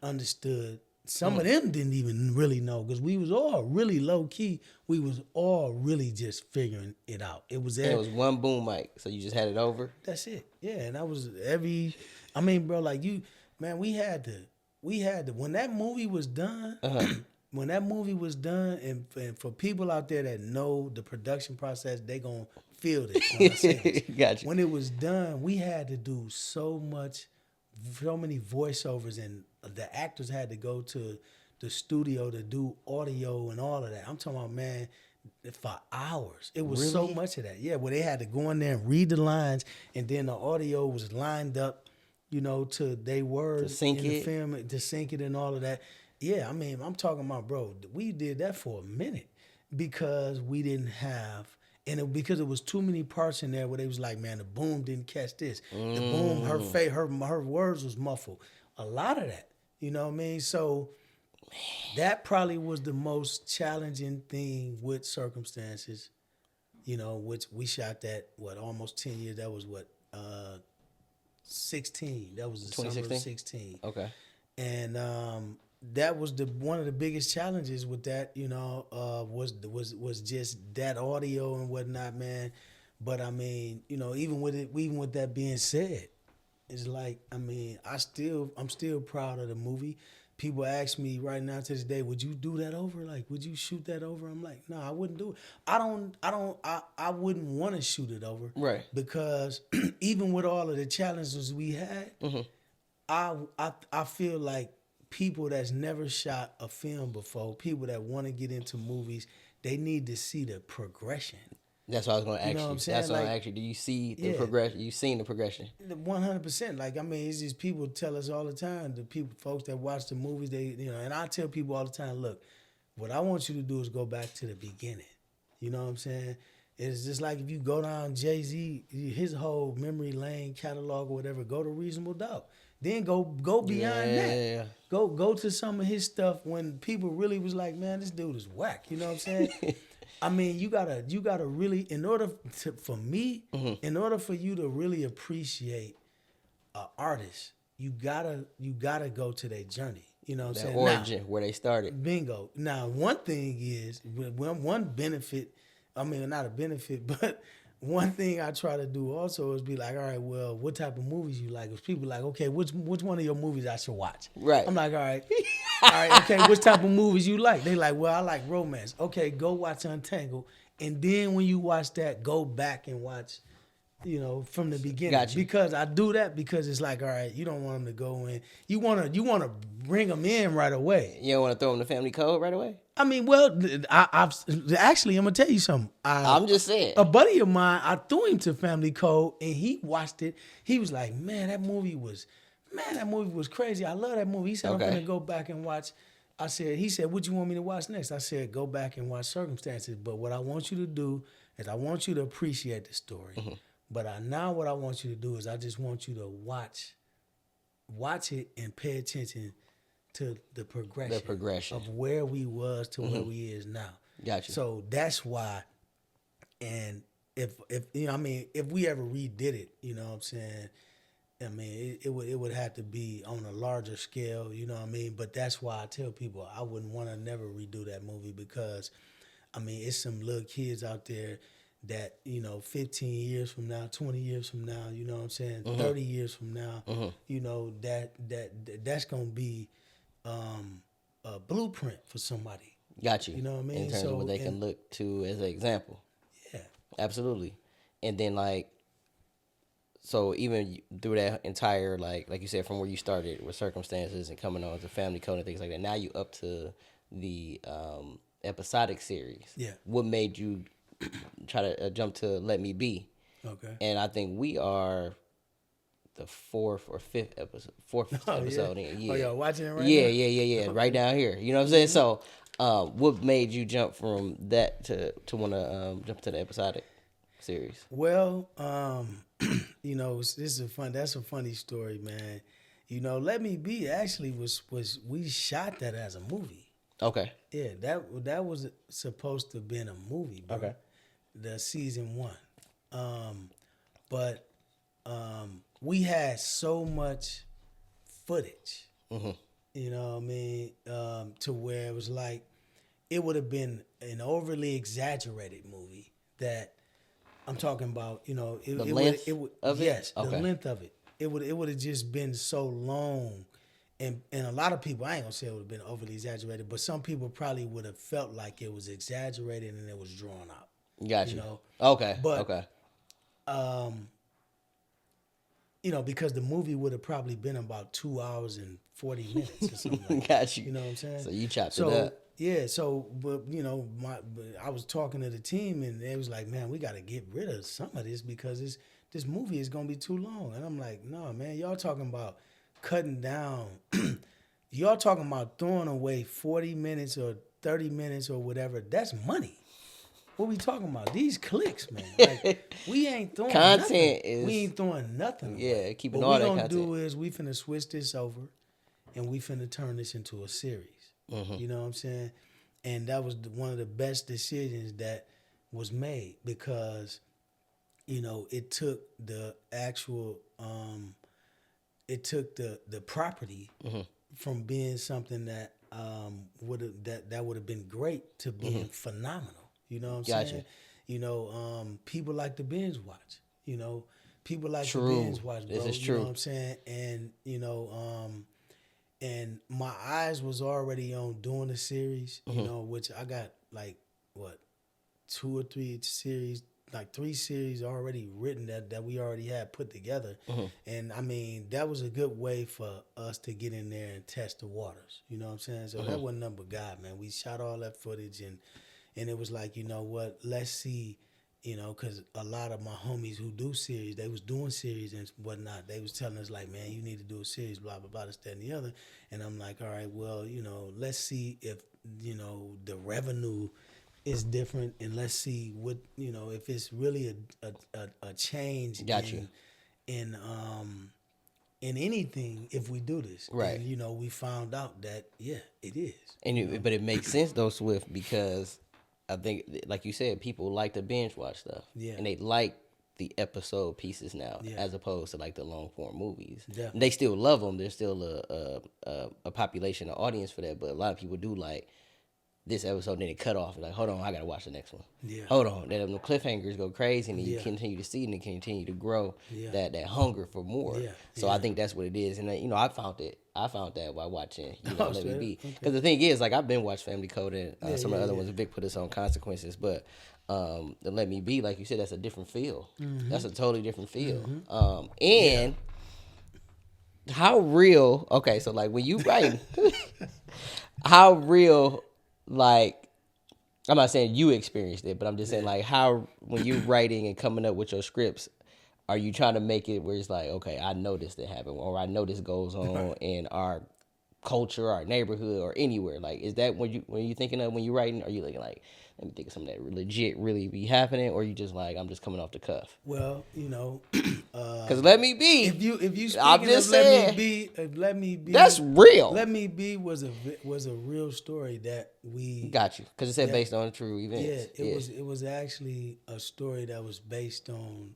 understood. Some of them didn't even really know because we was all really low key. We was all really just figuring it out. It was And it was one boom mic, so you just had it over. That's it. Yeah, and that was I mean, bro, like man, we had to when that movie was done, when that movie was done, and for people out there that know the production process, they gonna feel this when I say this. Gotcha. When it was done, we had to do so many voiceovers, and the actors had to go to the studio to do audio and all of that. I'm talking about, man, for hours. It was so Really? much of that. Yeah, where they had to go in there and read the lines, and then the audio was lined up, you know, to they words To sync in the it. film, to sync it and all of that. Yeah, I mean, I'm talking about, bro, we did that for a minute because we didn't have, because it was too many parts in there where they was like, man, the boom didn't catch this. The boom, her words was muffled. A lot of that, you know what I mean? So that probably was the most challenging thing with circumstances, you know, which we shot that, almost 10 years. That was 16. That was the summer of 2016? 16. Okay. And that was one of the biggest challenges with that, you know, was just that audio and whatnot, man. But I mean, you know, even with that being said, it's like, I mean, I'm still proud of the movie. People ask me right now to this day, would you do that over? Like, would you shoot that over? I'm like, no, I wouldn't do it. I wouldn't want to shoot it over. Right. Because even with all of the challenges we had, I feel like people that's never shot a film before, people that want to get into movies, they need to see the progression. That's what I was going to ask you. know what I'm saying? That's what I'm Like, going to ask you. Do you see the yeah. progression? You seen the progression? 100%. Like, I mean, it's just people tell us all the time, folks that watch the movies, they, you know, and I tell people all the time, look, what I want you to do is go back to the beginning. You know what I'm saying? It's just like if you go down Jay-Z, his whole memory lane catalog or whatever, go to Reasonable Doubt. Then go beyond that. Yeah. Go to some of his stuff when people really was like, man, this dude is whack. You know what I'm saying? I mean, you gotta really, in order for you to really appreciate an artist, you gotta go to their journey. You know what I'm That saying? origin, Now, where they started. bingo. Now, one thing is, one benefit, I mean, not a benefit, but one thing I try to do also is be like, all right, well, what type of movies you like? Because people like, okay, which one of your movies I should watch? Right. I'm like, all right, okay, which type of movies you like? They like, well, I like romance. Okay, go watch Untangled. And then when you watch that, go back and watch, you know, from the beginning. Gotcha. Because I do that because it's like, all right, you don't want them to go in. You want to bring them in right away. You don't want to throw them the family code right away? I mean, well, I've actually, I'm gonna tell you something. I'm just saying. A buddy of mine, I threw him to Family Code, and he watched it. He was like, "Man, that movie was crazy. I love that movie." He said, Okay. "I'm gonna go back and watch." He said, "What you want me to watch next?" I said, "Go back and watch Circumstances." But what I want you to do is, I want you to appreciate the story. But now what I want you to do is, I just want you to watch it and pay attention to the progression of where we was to where we is now. Gotcha. So that's why, and if you know, I mean, if we ever redid it, you know what I'm saying, I mean, it would have to be on a larger scale, you know what I mean? But that's why I tell people I wouldn't want to never redo that movie because, I mean, it's some little kids out there that, you know, 15 years from now, 20 years from now, you know what I'm saying, 30 years from now, you know, that's going to be a blueprint for somebody. Got you. You know what I mean? In terms of what they can look to as an example. Yeah. Absolutely. And then, like, so even through that entire, like you said, from where you started with Circumstances and coming on to Family Code and things like that, now you up to the episodic series. Yeah. What made you try to jump to Let Me Be? Okay. And I think we are the fourth or fifth episode, episode in. Yeah. Oh, y'all watching it right yeah, now? yeah. Right down here. You know what I'm saying? So, what made you jump from that to want to jump to the episodic series? Well, that's a funny story, man. Let Me Be actually was we shot that as a movie. Okay. Yeah, that was supposed to have been a movie, bro. Okay. The season 1. But we had so much footage, you know what I mean, to where it was like, it would have been an overly exaggerated movie that I'm talking about, the length of it? Yes, Okay. the length of it. It would have just been so long. And a lot of people, I ain't gonna say it would have been overly exaggerated, but some people probably would have felt like it was exaggerated and it was drawn out. Gotcha. Okay. But, okay. Because the movie would have probably been about 2 hours and 40 minutes or something like Got that. you. You know what I'm saying? So you chopped it up. Yeah, but I was talking to the team and they was like, man, we got to get rid of some of this because this movie is going to be too long. And I'm like, no, man, y'all talking about cutting down. Y'all talking about throwing away 40 minutes or 30 minutes or whatever. That's money. What we talking about? These clicks, man. Like, we ain't throwing content nothing. We ain't throwing nothing away. Yeah, keeping all all that that content. What we content. gonna do is we finna switch this over and we finna turn this into a series. You know what I'm saying? And that was one of the best decisions that was made because, it took the actual, it took the property from being something that would have been great to being phenomenal. You know what I'm saying? People like to binge watch. People like to binge watch, bro. This is You true. know what I'm saying? And and my eyes was already on doing a series, which I got like 2 or 3 series, like 3 series already written that we already had put together. And I mean, that was a good way for us to get in there and test the waters. You know what I'm saying? So that wasn't nothing but God, man. We shot all that footage and it was like, you know what, let's see, because a lot of my homies who do series, they was doing series and whatnot. They was telling us like, man, you need to do a series, blah, blah, blah, this, that, and the other. And I'm like, all right, well, let's see if, the revenue is different and let's see what, if it's really a change in anything if we do this. Right. And, we found out that, yeah, it is. And but it makes sense though, Swift, because I think, like you said, people like to binge watch stuff. Yeah. And they like the episode pieces now, Yeah. as opposed to like the long form movies. Yeah. And they still love them. There's still a population, an audience for that. But a lot of people do like this episode, then it cut off. Like, hold on, I gotta watch the next one. Yeah. Hold on, then the cliffhangers go crazy, and then you Yeah. continue to see and it continue to grow Yeah. that hunger for more. Yeah. So I think that's what it is. And I found that while watching, Let Me straight Be. up. Okay. Because the thing is, like, I've been watching Family Code and some of the other yeah. ones. Vic put us on Consequences, but the Let Me Be, like you said, that's a different feel. That's a totally different feel. And how real? Okay, so like when you write, how real? Like, I'm not saying you experienced it, but I'm just saying like how when you're writing and coming up with your scripts, are you trying to make it where it's like, okay, I know this to happen, or I know this goes on in our culture, our neighborhood, or anywhere? Like, is that when you thinking of when you're writing? Are you looking like, let me think of something that legit really be happening, or you just like, I'm just coming off the cuff? Well, Because Let Me Be, if you speaking I'm just of saying, Let Me Be, that's real. Let Me Be was a real story that we Got you, because it said based on true events. Yeah, it was actually a story that was based on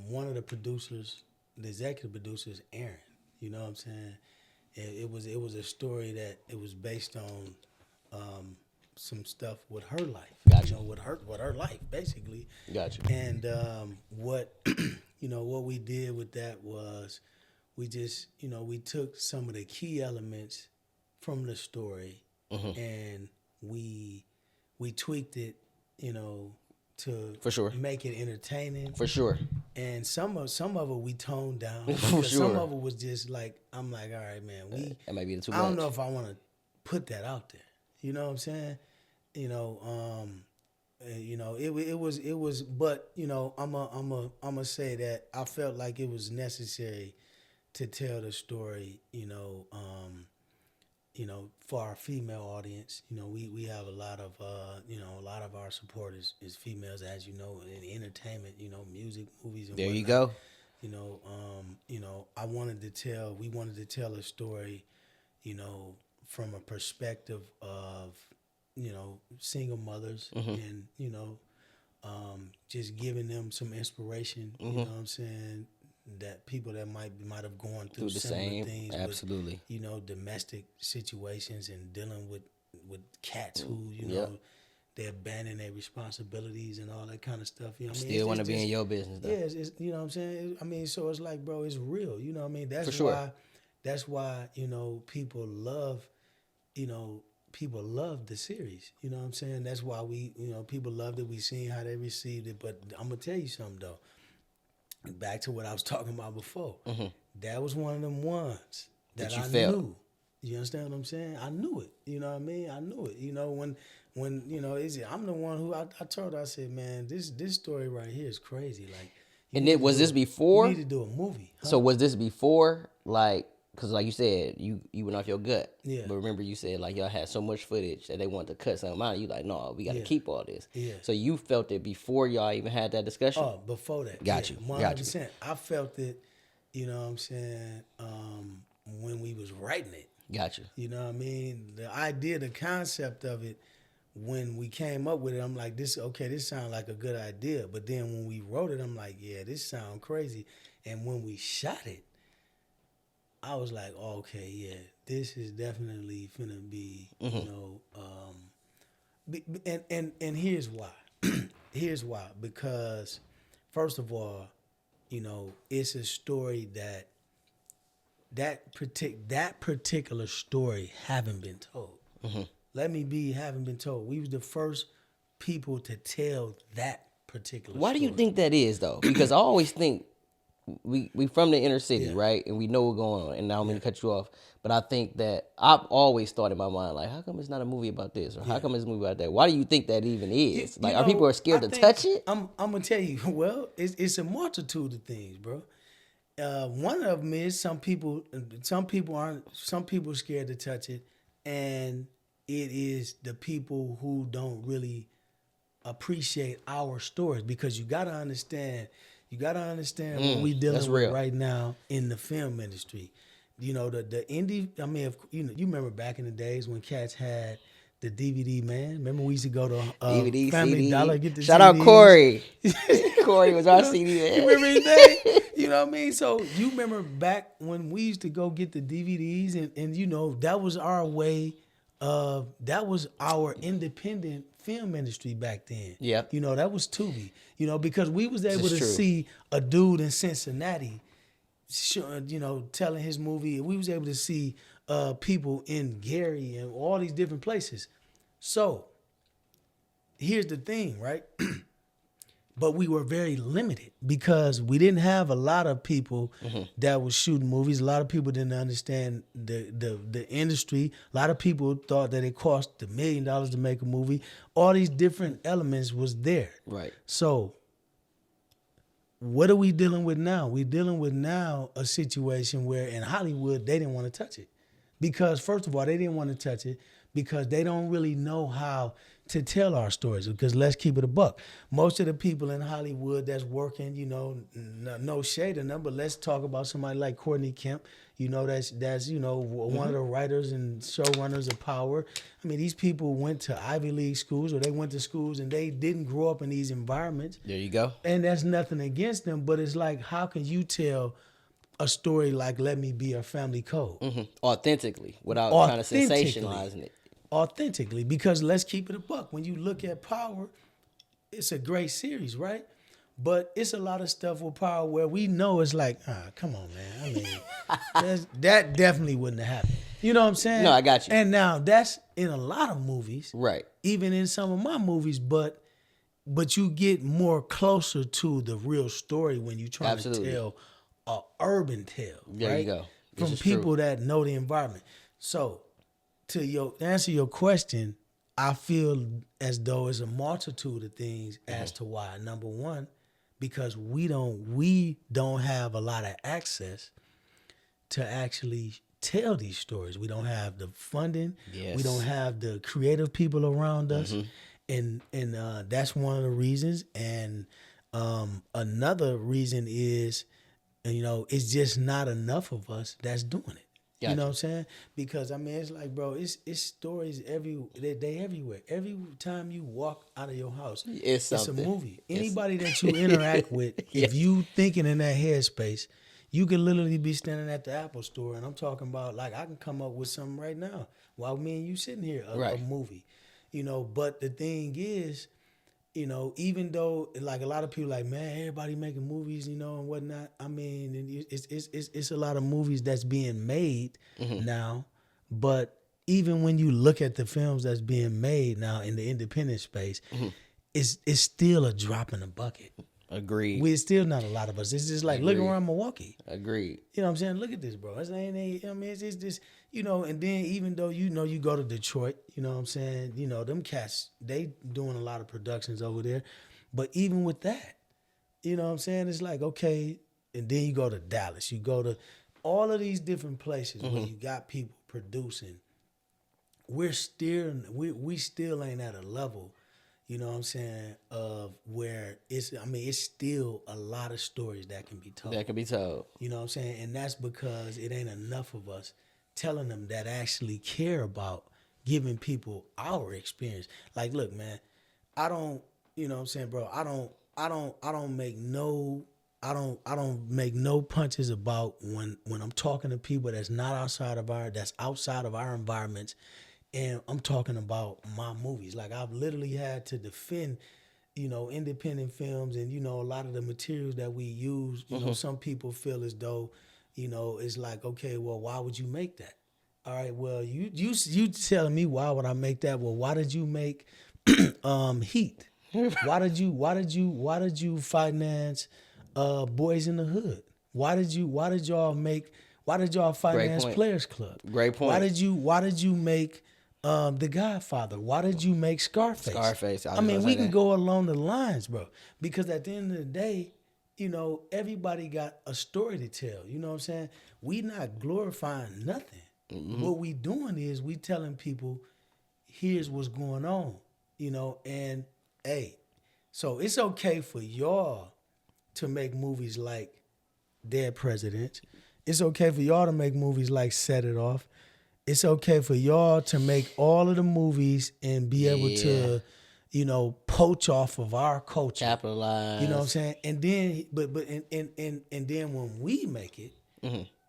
one of the producers, the executive producers, Aaron. You know what I'm saying? It was a story that it was based on some stuff with her life. Gotcha. With her life basically. Gotcha. And what what we did with that was we just we took some of the key elements from the story and we tweaked it, to For sure. make it entertaining. For sure. And some of it we toned down. For Some sure. of it was just like, I'm like, all right, man, That might be too I much. don't know if I want to put that out there. You know what I'm saying? You know, it was, but you know, I'm a say that I felt like it was necessary to tell the story. For our female audience, we have a lot of a lot of our supporters is females, as you know, in entertainment, music, movies, and There you whatnot. go. We wanted to tell a story, from a perspective of, single mothers, and, just giving them some inspiration, you know what I'm saying? That people that might have gone through the similar same, things, absolutely. with, domestic situations and dealing with cats who, Yep. they abandon their responsibilities and all that kind of stuff. You know what I mean? Still want to be in your business, though. Yeah, it's you know what I'm saying? I mean, so it's like, bro, it's real. You know what I mean? For sure. That's why, people love the series. You know what I'm saying? That's why people loved it. We seen how they received it. But I'm gonna tell you something though. Back to what I was talking about before. That was one of them ones that you I felt. knew. You understand what I'm saying? I knew it. You know what I mean? I knew it. When I'm the one who I told her, I said, man, this story right here is crazy. Like, Was this before? You need to do a movie. Huh? So was this before, like, because like you said, you went off your gut. Yeah. But remember you said, like, y'all had so much footage that they wanted to cut something out. You like, no, we got to keep all this. Yeah. So you felt it before y'all even had that discussion? Oh, before that. Got you. 100%. I felt it, you know what I'm saying, when we was writing it. Got you. You know what I mean? The idea, the concept of it, when we came up with it, I'm like, this sounds like a good idea. But then when we wrote it, I'm like, yeah, this sounds crazy. And when we shot it, I was like, oh, okay, yeah, this is definitely finna be, and here's why. Here's why. Because, first of all, it's a story that particular story haven't been told. Haven't been told. We was the first people to tell that particular Why story. do you think that is, though? Because I always think we from the inner city, right? And we know what's going on. And I don't mean to cut you off, but I think that I've always thought in my mind, like, how come it's not a movie about this? Or how come it's a movie about that? Why do you think that even is? Are people scared to touch it? I'm going to tell you, well, it's a multitude of things, bro. One of them is some people are scared to touch it, and it is the people who don't really appreciate our stories, because you got to understand what we dealing with right now in the film industry. The indie. I mean, you remember back in the days when cats had the DVD, man. Remember we used to go to DVD, Family CD. Dollar, get the Shout CDs. out Corey. Corey was our CD man. You remember his name? You know what I mean? So you remember back when we used to go get the DVDs, and that was our way of, that was our independent film industry back then. Yep. That was Tubi. Because we was able to true. see a dude in Cincinnati, telling his movie. We was able to see people in Gary and all these different places. So here's the thing, right? But we were very limited because we didn't have a lot of people that was shooting movies. A lot of people didn't understand the industry. A lot of people thought that it cost $1 million to make a movie. All these different elements was there. Right. So what are we dealing with now? We're dealing with now a situation where in Hollywood, they didn't want to touch it. Because first of all, they didn't want to touch it because they don't really know how to tell our stories. Because let's keep it a buck. Most of the people in Hollywood that's working, no shade in them, but let's talk about somebody like Courtney Kemp. That's one of the writers and showrunners of Power. I mean, these people went to Ivy League schools, or they went to schools and they didn't grow up in these environments. There you go. And that's nothing against them, but it's like, how can you tell a story like Let Me Be a Family Code? Authentically, without kind of sensationalizing it. Authentically, because let's keep it a buck. When you look at Power, it's a great series, right? But it's a lot of stuff with Power where we know it's like, come on, man. I mean, that definitely wouldn't have happened. You know what I'm saying? No, I got you. And now that's in a lot of movies, right? Even in some of my movies, but you get more closer to the real story when you're trying to tell a urban tale. There right? you go. From people that know the environment. So to answer your question, I feel as though it's a multitude of things as to why. Number one, because we don't have a lot of access to actually tell these stories. We don't have the funding. Yes. We don't have the creative people around us, and that's one of the reasons. And another reason is, it's just not enough of us that's doing it. Gotcha. You know what I'm saying? Because I mean, it's like, bro, it's stories they everywhere. Every time you walk out of your house, it's a movie. Anybody that you interact with, if you thinking in that headspace, you can literally be standing at the Apple store, and I'm talking about, like, I can come up with something right now while me and you sitting here, a movie. But the thing is, even though, like, a lot of people like, man, everybody making movies, and whatnot. I mean, it's a lot of movies that's being made now. But even when you look at the films that's being made now in the independent space, it's still a drop in the bucket. Agreed. We're still not a lot of us. It's just like, look around Milwaukee. Agreed. You know what I'm saying? Look at this, bro. It's just, and then even though, you go to Detroit, you know what I'm saying? Them cats, they doing a lot of productions over there. But even with that, you know what I'm saying? It's like, okay, and then you go to Dallas. You go to all of these different places where you got people producing. We still ain't at a level, you know what I'm saying, of where it's still a lot of stories that can be told. You know what I'm saying? And that's because it ain't enough of us telling them that actually care about giving people our experience. Like, look, man, I don't, you know what I'm saying, bro, I don't make no punches about when I'm talking to people that's outside of our environments. And I'm talking about my movies. Like, I've literally had to defend, independent films and, a lot of the materials that we use. Some people feel as though, it's like, okay, well, why would you make that? All right, well, you telling me why would I make that? Well, why did you make Heat? Why did you finance Boys in the Hood? Why did y'all finance Players Club? Great point. Why did you make The Godfather? Why did you make Scarface? I mean, we can go along the lines, bro. Because at the end of the day, everybody got a story to tell. You know what I'm saying? We not glorifying nothing. What we doing is we telling people, here's what's going on. And hey, so it's okay for y'all to make movies like Dead Presidents. It's okay for y'all to make movies like Set It Off. It's okay for y'all to make all of the movies and be able to, poach off of our culture. Capitalize. You know what I'm saying? And then, and then when we make it,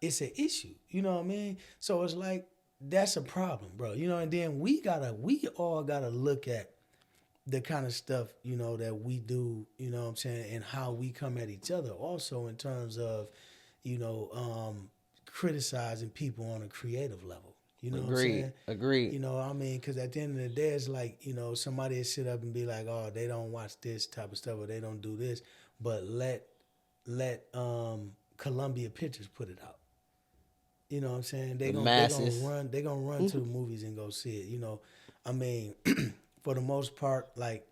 it's an issue. You know what I mean? So it's like, that's a problem, bro. And then we all gotta look at the kind of stuff, that we do, you know what I'm saying, and how we come at each other also in terms of, criticizing people on a creative level. You know what I'm saying? Agreed. Because at the end of the day, it's like, somebody will sit up and be like, oh, they don't watch this type of stuff or they don't do this, but let Columbia Pictures put it out. You know what I'm saying? They gonna run to the movies and go see it. For the most part, like,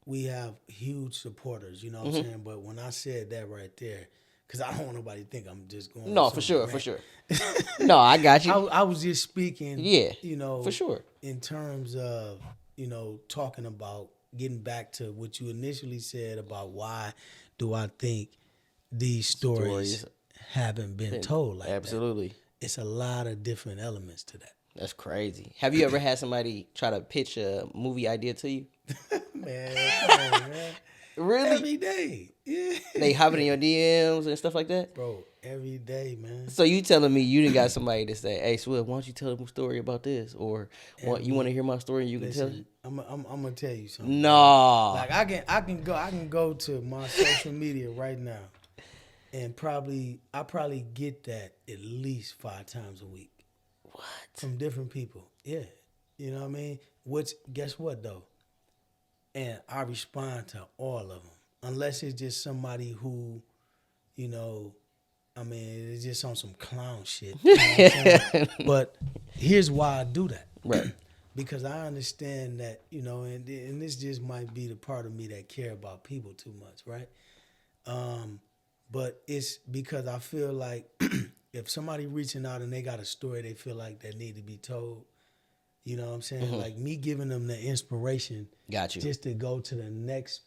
we have huge supporters, you know what I'm saying? But when I said that right there, because I don't want nobody to think I'm just going. No, for sure. No, I got you. I was just speaking, for sure. In terms of, talking about getting back to what you initially said about why do I think these stories haven't been told like absolutely. That. It's a lot of different elements to that. That's crazy. Have you ever had somebody try to pitch a movie idea to you? Man, come on, man. Really? Every day. Yeah. They hop in your DMs and stuff like that? Bro, every day, man. So you telling me you didn't got somebody to say, hey, Swift, why don't you tell them a story about this? Or you want to hear my story and you can tell you? I'm going to tell you something. No. Like, I can go to my social media right now and I probably get that at least 5 times a week. What? From different people. Yeah. You know what I mean? Which, guess what, though? And I respond to all of them. Unless it's just somebody who, it's just on some clown shit. You know what I'm saying? But here's why I do that. Right. Because I understand that, and this just might be the part of me that care about people too much, right? But it's because I feel like if somebody reaching out and they got a story they feel like that need to be told, you know what I'm saying? Like me giving them the inspiration Got you. just to go to the next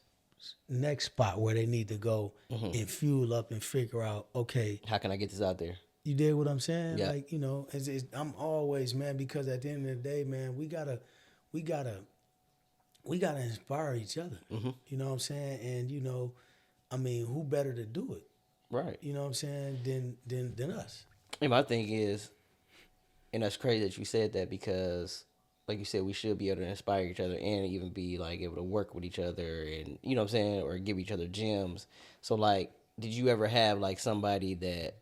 spot where they need to go and fuel up and figure out, okay, How can I get this out there? you did what I'm saying? Yeah. Like, I'm always, man, because at the end of the day, man, we gotta inspire each other. You know what I'm saying? And I mean, who better to do it? Right. You know what I'm saying? Than us. And my thing is, and that's crazy that you said that, because like you said, we should be able to inspire each other and even be like able to work with each other, and you know what I'm saying, or give each other gems. So like, did you ever have like somebody that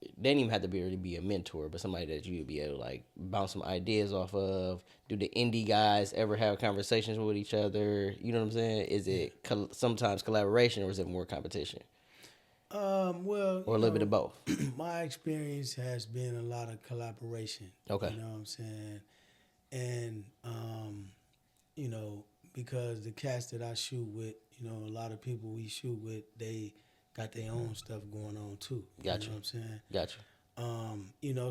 they didn't even have to really be a mentor, but somebody that you would be able to like bounce some ideas off of? Do the indie guys ever have conversations with each other? You know what I'm saying? Is it sometimes collaboration, or is it more competition? Well, Or a little bit of both? my experience has been a lot of collaboration. Okay. You know what I'm saying? And because the cast that I shoot with, a lot of people we shoot with, they got their own stuff going on too. Gotcha. You know what I'm saying? Gotcha.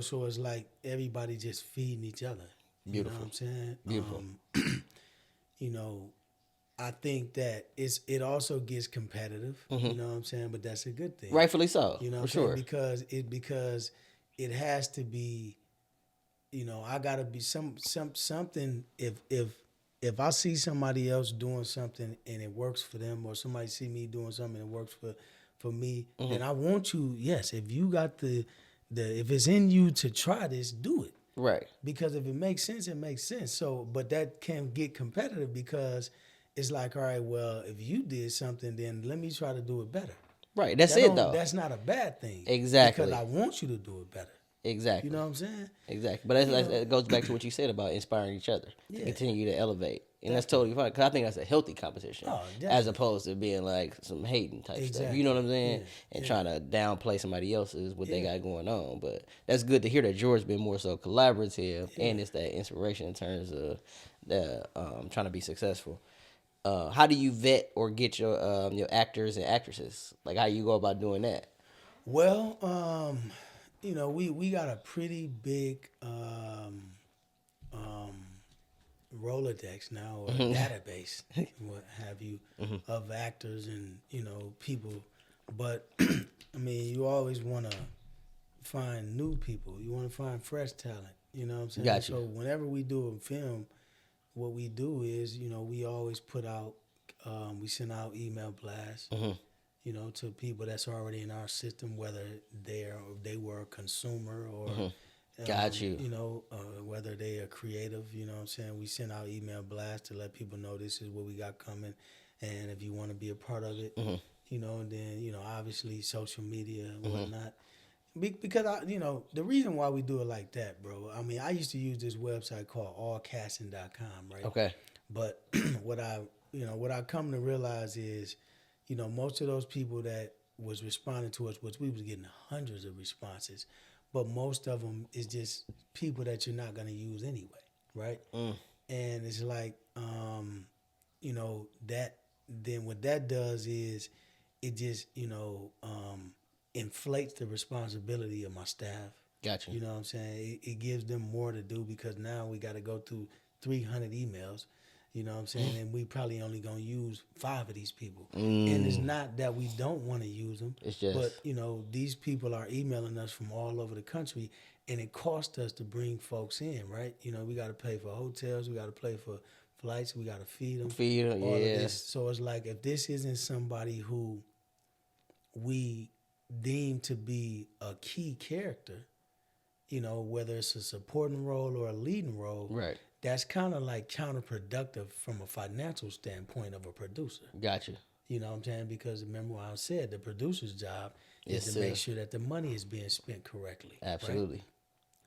So it's like everybody just feeding each other. Beautiful. You know what I'm saying? Beautiful. I think that it also gets competitive. You know what I'm saying? But that's a good thing. Rightfully so. You know for what I'm sure. saying? Because it has to be, I gotta be something. If I see somebody else doing something and it works for them, or somebody see me doing something and it works for me, then I want you. Yes, if you got the if it's in you to try this, do it. Right. Because if it makes sense, it makes sense. So, but that can get competitive because it's like, all right, well, if you did something, then let me try to do it better. Right. That's it, though. That's not a bad thing. Exactly. Because I want you to do it better. Exactly. You know what I'm saying? Exactly. But it goes back to what you said about inspiring each other to continue to elevate. And that's totally fine, because I think that's a healthy competition, as opposed to being like some hating type stuff. You know what I'm saying? And trying to downplay somebody else's, what they got going on. But that's good to hear that George been more so collaborative, and it's that inspiration in terms of the trying to be successful. How do you vet or get your actors and actresses? Like, how you go about doing that? Well, we got a pretty big Rolodex now, or database, what have you, of actors and people. But I mean, you always want to find new people. You want to find fresh talent. You know what I'm saying? Gotcha. So whenever we do a film, what we do is, we always put out, we send out email blasts, to people that's already in our system, whether they were a consumer or, Got you. whether they are creative. You know what I'm saying? We send out email blasts to let people know this is what we got coming, and if you want to be a part of it, and then obviously social media and whatnot. Because the reason why we do it like that, bro. I mean, I used to use this website called allcasting.com, right? Okay. But what I come to realize is, most of those people that was responding to us, which we was getting hundreds of responses, but most of them is just people that you're not gonna use anyway, right? And it's like, that. Then what that does is, it just inflates the responsibility of my staff. Gotcha. You know what I'm saying? It gives them more to do, because now we got to go through 300 emails. You know what I'm saying? And we probably only going to use 5 of these people. And it's not that we don't want to use them. It's just... But, these people are emailing us from all over the country, and it costs us to bring folks in, right? We got to pay for hotels. We got to pay for flights. We got to feed them. All of this. So it's like, if this isn't somebody who we deem to be a key character, whether it's a supporting role or a leading role, right, that's kind of like counterproductive from a financial standpoint of a producer. Gotcha. You know what I'm saying? Because remember what I said, the producer's job is to make sure that the money is being spent correctly. Absolutely. Right?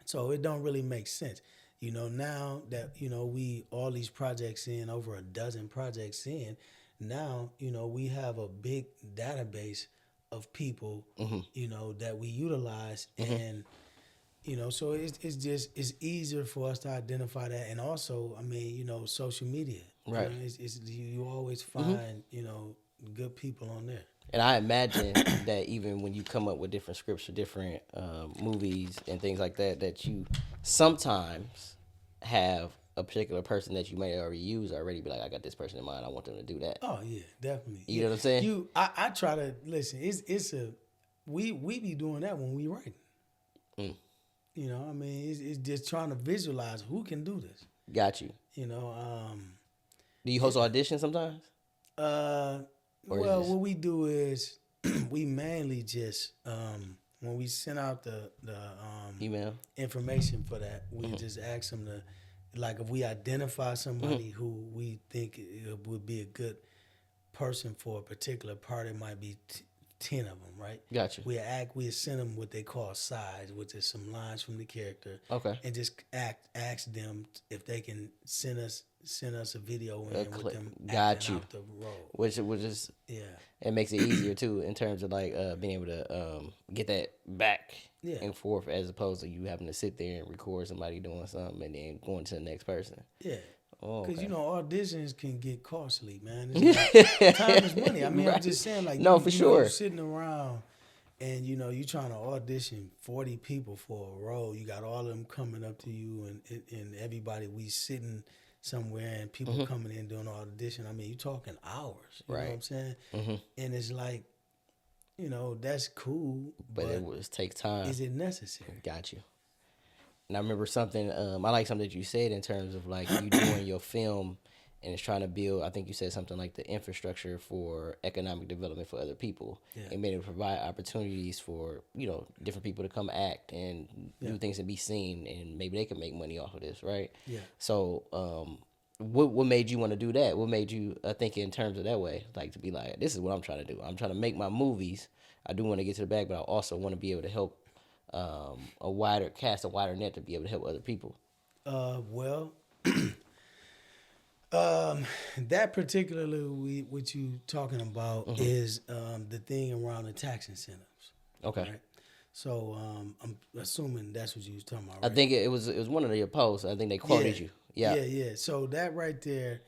So it don't really make sense. Now that, we all these projects in, over a dozen projects in, now, we have a big database of people, that we utilize. And So it's easier for us to identify that, and also, I mean, social media, Right. You always find good people on there. And I imagine that even when you come up with different scripts for different movies and things like that, that you sometimes have a particular person that you may already use already. Be like, I got this person in mind. I want them to do that. Oh yeah, definitely. You know what I'm saying? I try to listen. We be doing that when we writing. Mm. I mean, it's just trying to visualize who can do this. Got you. Do you host auditions sometimes? Well, what we do is we mainly just when we send out the email information for that, we just ask them to, like, if we identify somebody who we think it would be a good person for a particular part, it might be 10 of them, right? Gotcha. We send them what they call sides, which is some lines from the character. Okay. And just ask them if they can send us a video in with them acting out the role. Which is it makes it easier too in terms of like being able to get that back and forth, as opposed to you having to sit there and record somebody doing something and then going to the next person. Yeah. Oh, because okay. auditions can get costly, man. It's time is money. I mean, right. I'm just saying, like, for sure. You're sitting around and you trying to audition 40 people for a role. You got all of them coming up to you, and everybody. We sitting somewhere and people coming in doing audition. I mean, you talking hours. You know what I'm saying? Mm-hmm. And it's like, that's cool, but it takes time. Is it necessary? Got you. And I remember something, I like something that you said in terms of like you doing your film and it's trying to build, I think you said something like the infrastructure for economic development for other people and being able to provide opportunities for, different people to come act and do things and be seen, and maybe they can make money off of this, right? Yeah. So what made you want to do that? What made you think in terms of that way, like to be like, this is what I'm trying to do. I'm trying to make my movies. I do want to get to the bag, but I also want to be able to help a wider net to be able to help other people. That particularly what you talking about is the thing around the tax incentives. Okay. Right? So I'm assuming that's what you was talking about. Right? I think it was one of your posts. I think they quoted you. Yeah. Yeah. So that right there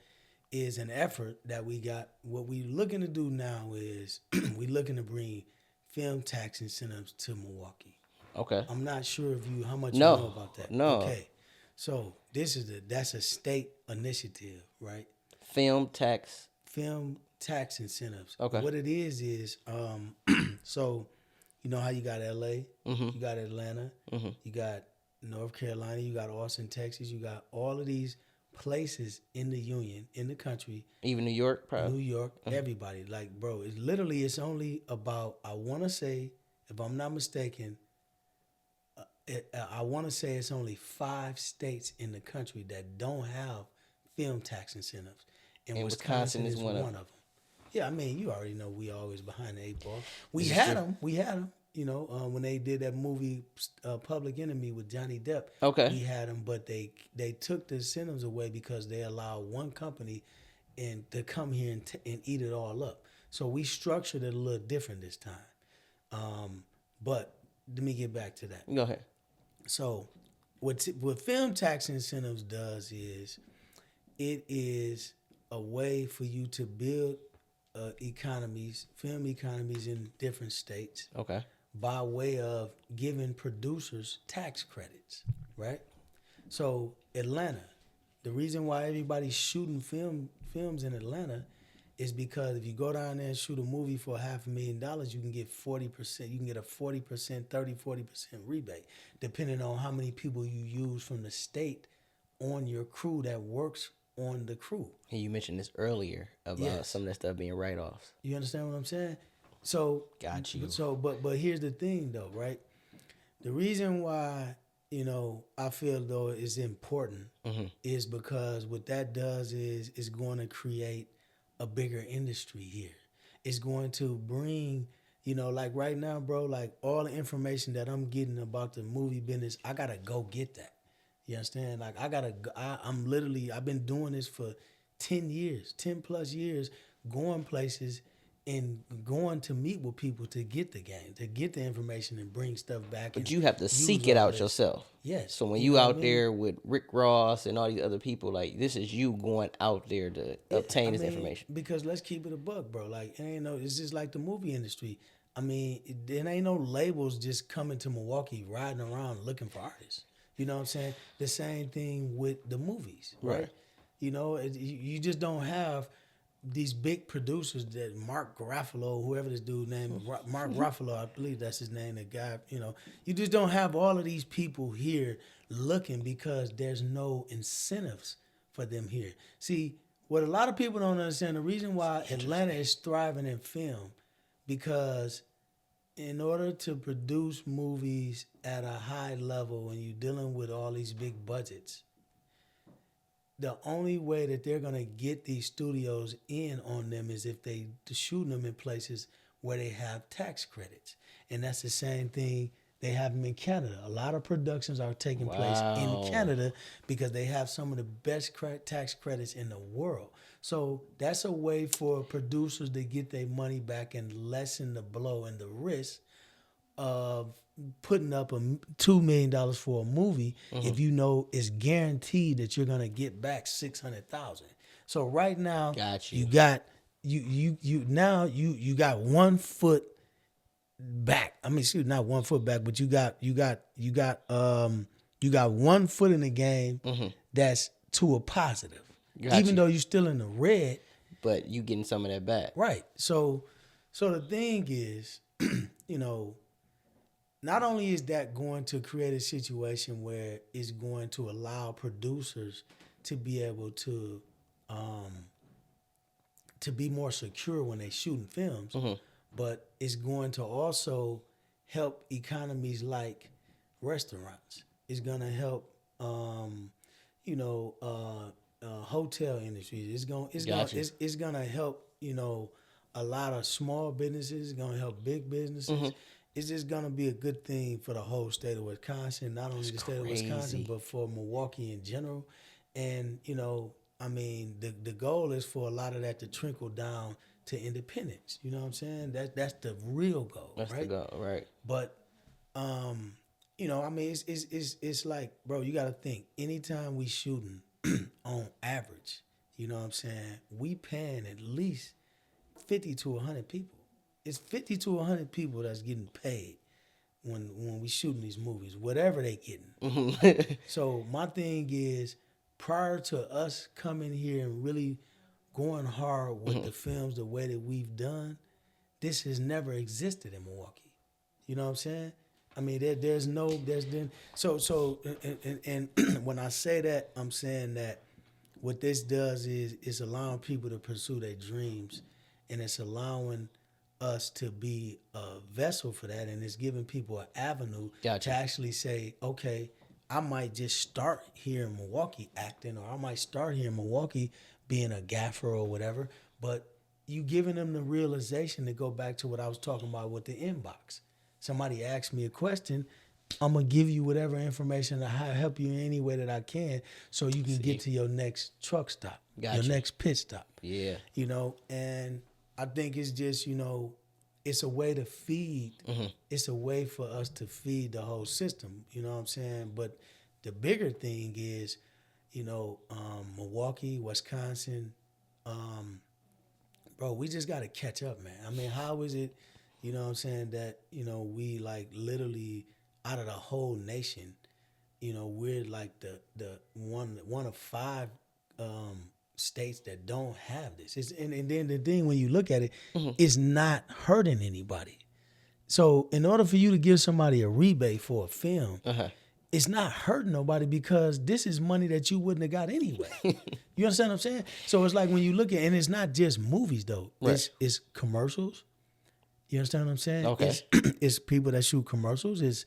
is an effort that we got. What we looking to do now is we looking to bring film tax incentives to Milwaukee. Okay. I'm not sure how much you know about that. No. Okay. So that's a state initiative, right? Film tax incentives. Okay. What it is so you know how you got LA, you got Atlanta, you got North Carolina, you got Austin, Texas, you got all of these places in the union, in the country. Even New York, probably. New York, everybody. Like, bro, it's only about, I want to say, if I'm not mistaken, I want to say it's only 5 states in the country that don't have film tax incentives. And Wisconsin is one of them. Yeah, I mean, you already know we always behind the 8 ball. We had them. When they did that movie Public Enemy with Johnny Depp. Okay. We had them, but they took the incentives away because they allowed one company to come here and eat it all up. So we structured it a little different this time. But let me get back to that. Go ahead. So what film tax incentives does is it is a way for you to build film economies in different states. Okay. By way of giving producers tax credits, right? So Atlanta, the reason why everybody's shooting films in Atlanta is because if you go down there and shoot a movie for $500,000, you can get 40%. You can get a 40%, 40% rebate, depending on how many people you use from the state on your crew that works on the crew. And you mentioned this earlier about some of that stuff being write-offs. You understand what I'm saying? So got you. So, but here's the thing, though, right? The reason why I feel though it's important is because what that does is it's going to create a bigger industry here. It's going to bring, like right now, bro, like all the information that I'm getting about the movie business, I gotta go get that. You understand? Like I've been doing this for 10 plus years, going places and going to meet with people to get the game, to get the information and bring stuff back. But you have to seek it out yourself. Yes. So when you out there with Rick Ross and all these other people, like this is you going out there to obtain this information. Because let's keep it a buck, bro. Like it ain't no. It's just like the movie industry. I mean, there ain't no labels just coming to Milwaukee riding around looking for artists. You know what I'm saying? The same thing with the movies, right? You know, you just don't have these big producers that Mark Garofalo, whoever this dude named, Mark Garofalo, I believe that's his name, the guy, you know. You just don't have all of these people here looking because there's no incentives for them here. See, what a lot of people don't understand, the reason why Atlanta is thriving in film, because in order to produce movies at a high level and you're dealing with all these big budgets, the only way that they're going to get these studios in on them is if they shoot them in places where they have tax credits. And that's the same thing, they have them in Canada. A lot of productions are taking place in Canada because they have some of the best tax credits in the world. So that's a way for producers to get their money back and lessen the blow and the risk of putting up $2 million for a movie if you know it's guaranteed that you're gonna get back $600,000. So right now you got you got 1 foot back. I mean, excuse, not 1 foot back, but you got 1 foot in the game that's to a positive. Even though you're still in the red, but you getting some of that back. Right. So the thing is, you know, not only is that going to create a situation where it's going to allow producers to be able to be more secure when they shooting films, but it's going to also help economies like restaurants. It's going to help, hotel industries. It's going to help, you know, a lot of small businesses. It's going to help big businesses. It's just going to be a good thing for the whole state of Wisconsin, not only the state of Wisconsin, but for Milwaukee in general. And, you know, I mean, the goal is for a lot of that to trickle down to independence. You know what I'm saying? That's the real goal, That's right? the goal, right. But, you know, I mean, it's like, bro, you got to think, anytime we shooting on average, you know what I'm saying, we paying at least 50 to 100 people. It's 50 to 100 people that's getting paid when we shooting these movies, whatever they getting. So my thing is, prior to us coming here and really going hard with the films the way that we've done, this has never existed in Milwaukee. You know what I'm saying? I mean, and when I say that, I'm saying that what this does is it's allowing people to pursue their dreams, and it's allowing us to be a vessel for that, and it's giving people an avenue to actually say, okay, I might just start here in Milwaukee acting, or I might start here in Milwaukee being a gaffer or whatever, but you giving them the realization to go back to what I was talking about with the inbox. Somebody asks me a question, I'm going to give you whatever information to help you in any way that I can so you can get to your next truck stop, your next pit stop. Yeah. You know, and I think it's just, you know, it's a way to feed. It's a way for us to feed the whole system. You know what I'm saying? But the bigger thing is, you know, Milwaukee, Wisconsin, bro, we just got to catch up, man. I mean, how is it, you know what I'm saying, that, you know, we like literally out of the whole nation, you know, we're like the one of 5 states that don't have this. And then the thing, when you look at it, it's not hurting anybody. So in order for you to give somebody a rebate for a film, it's not hurting nobody because this is money that you wouldn't have got anyway. You understand what I'm saying? So it's like when you look at, and it's not just movies though. Right. It's commercials. You understand what I'm saying? Okay. It's people that shoot commercials. It's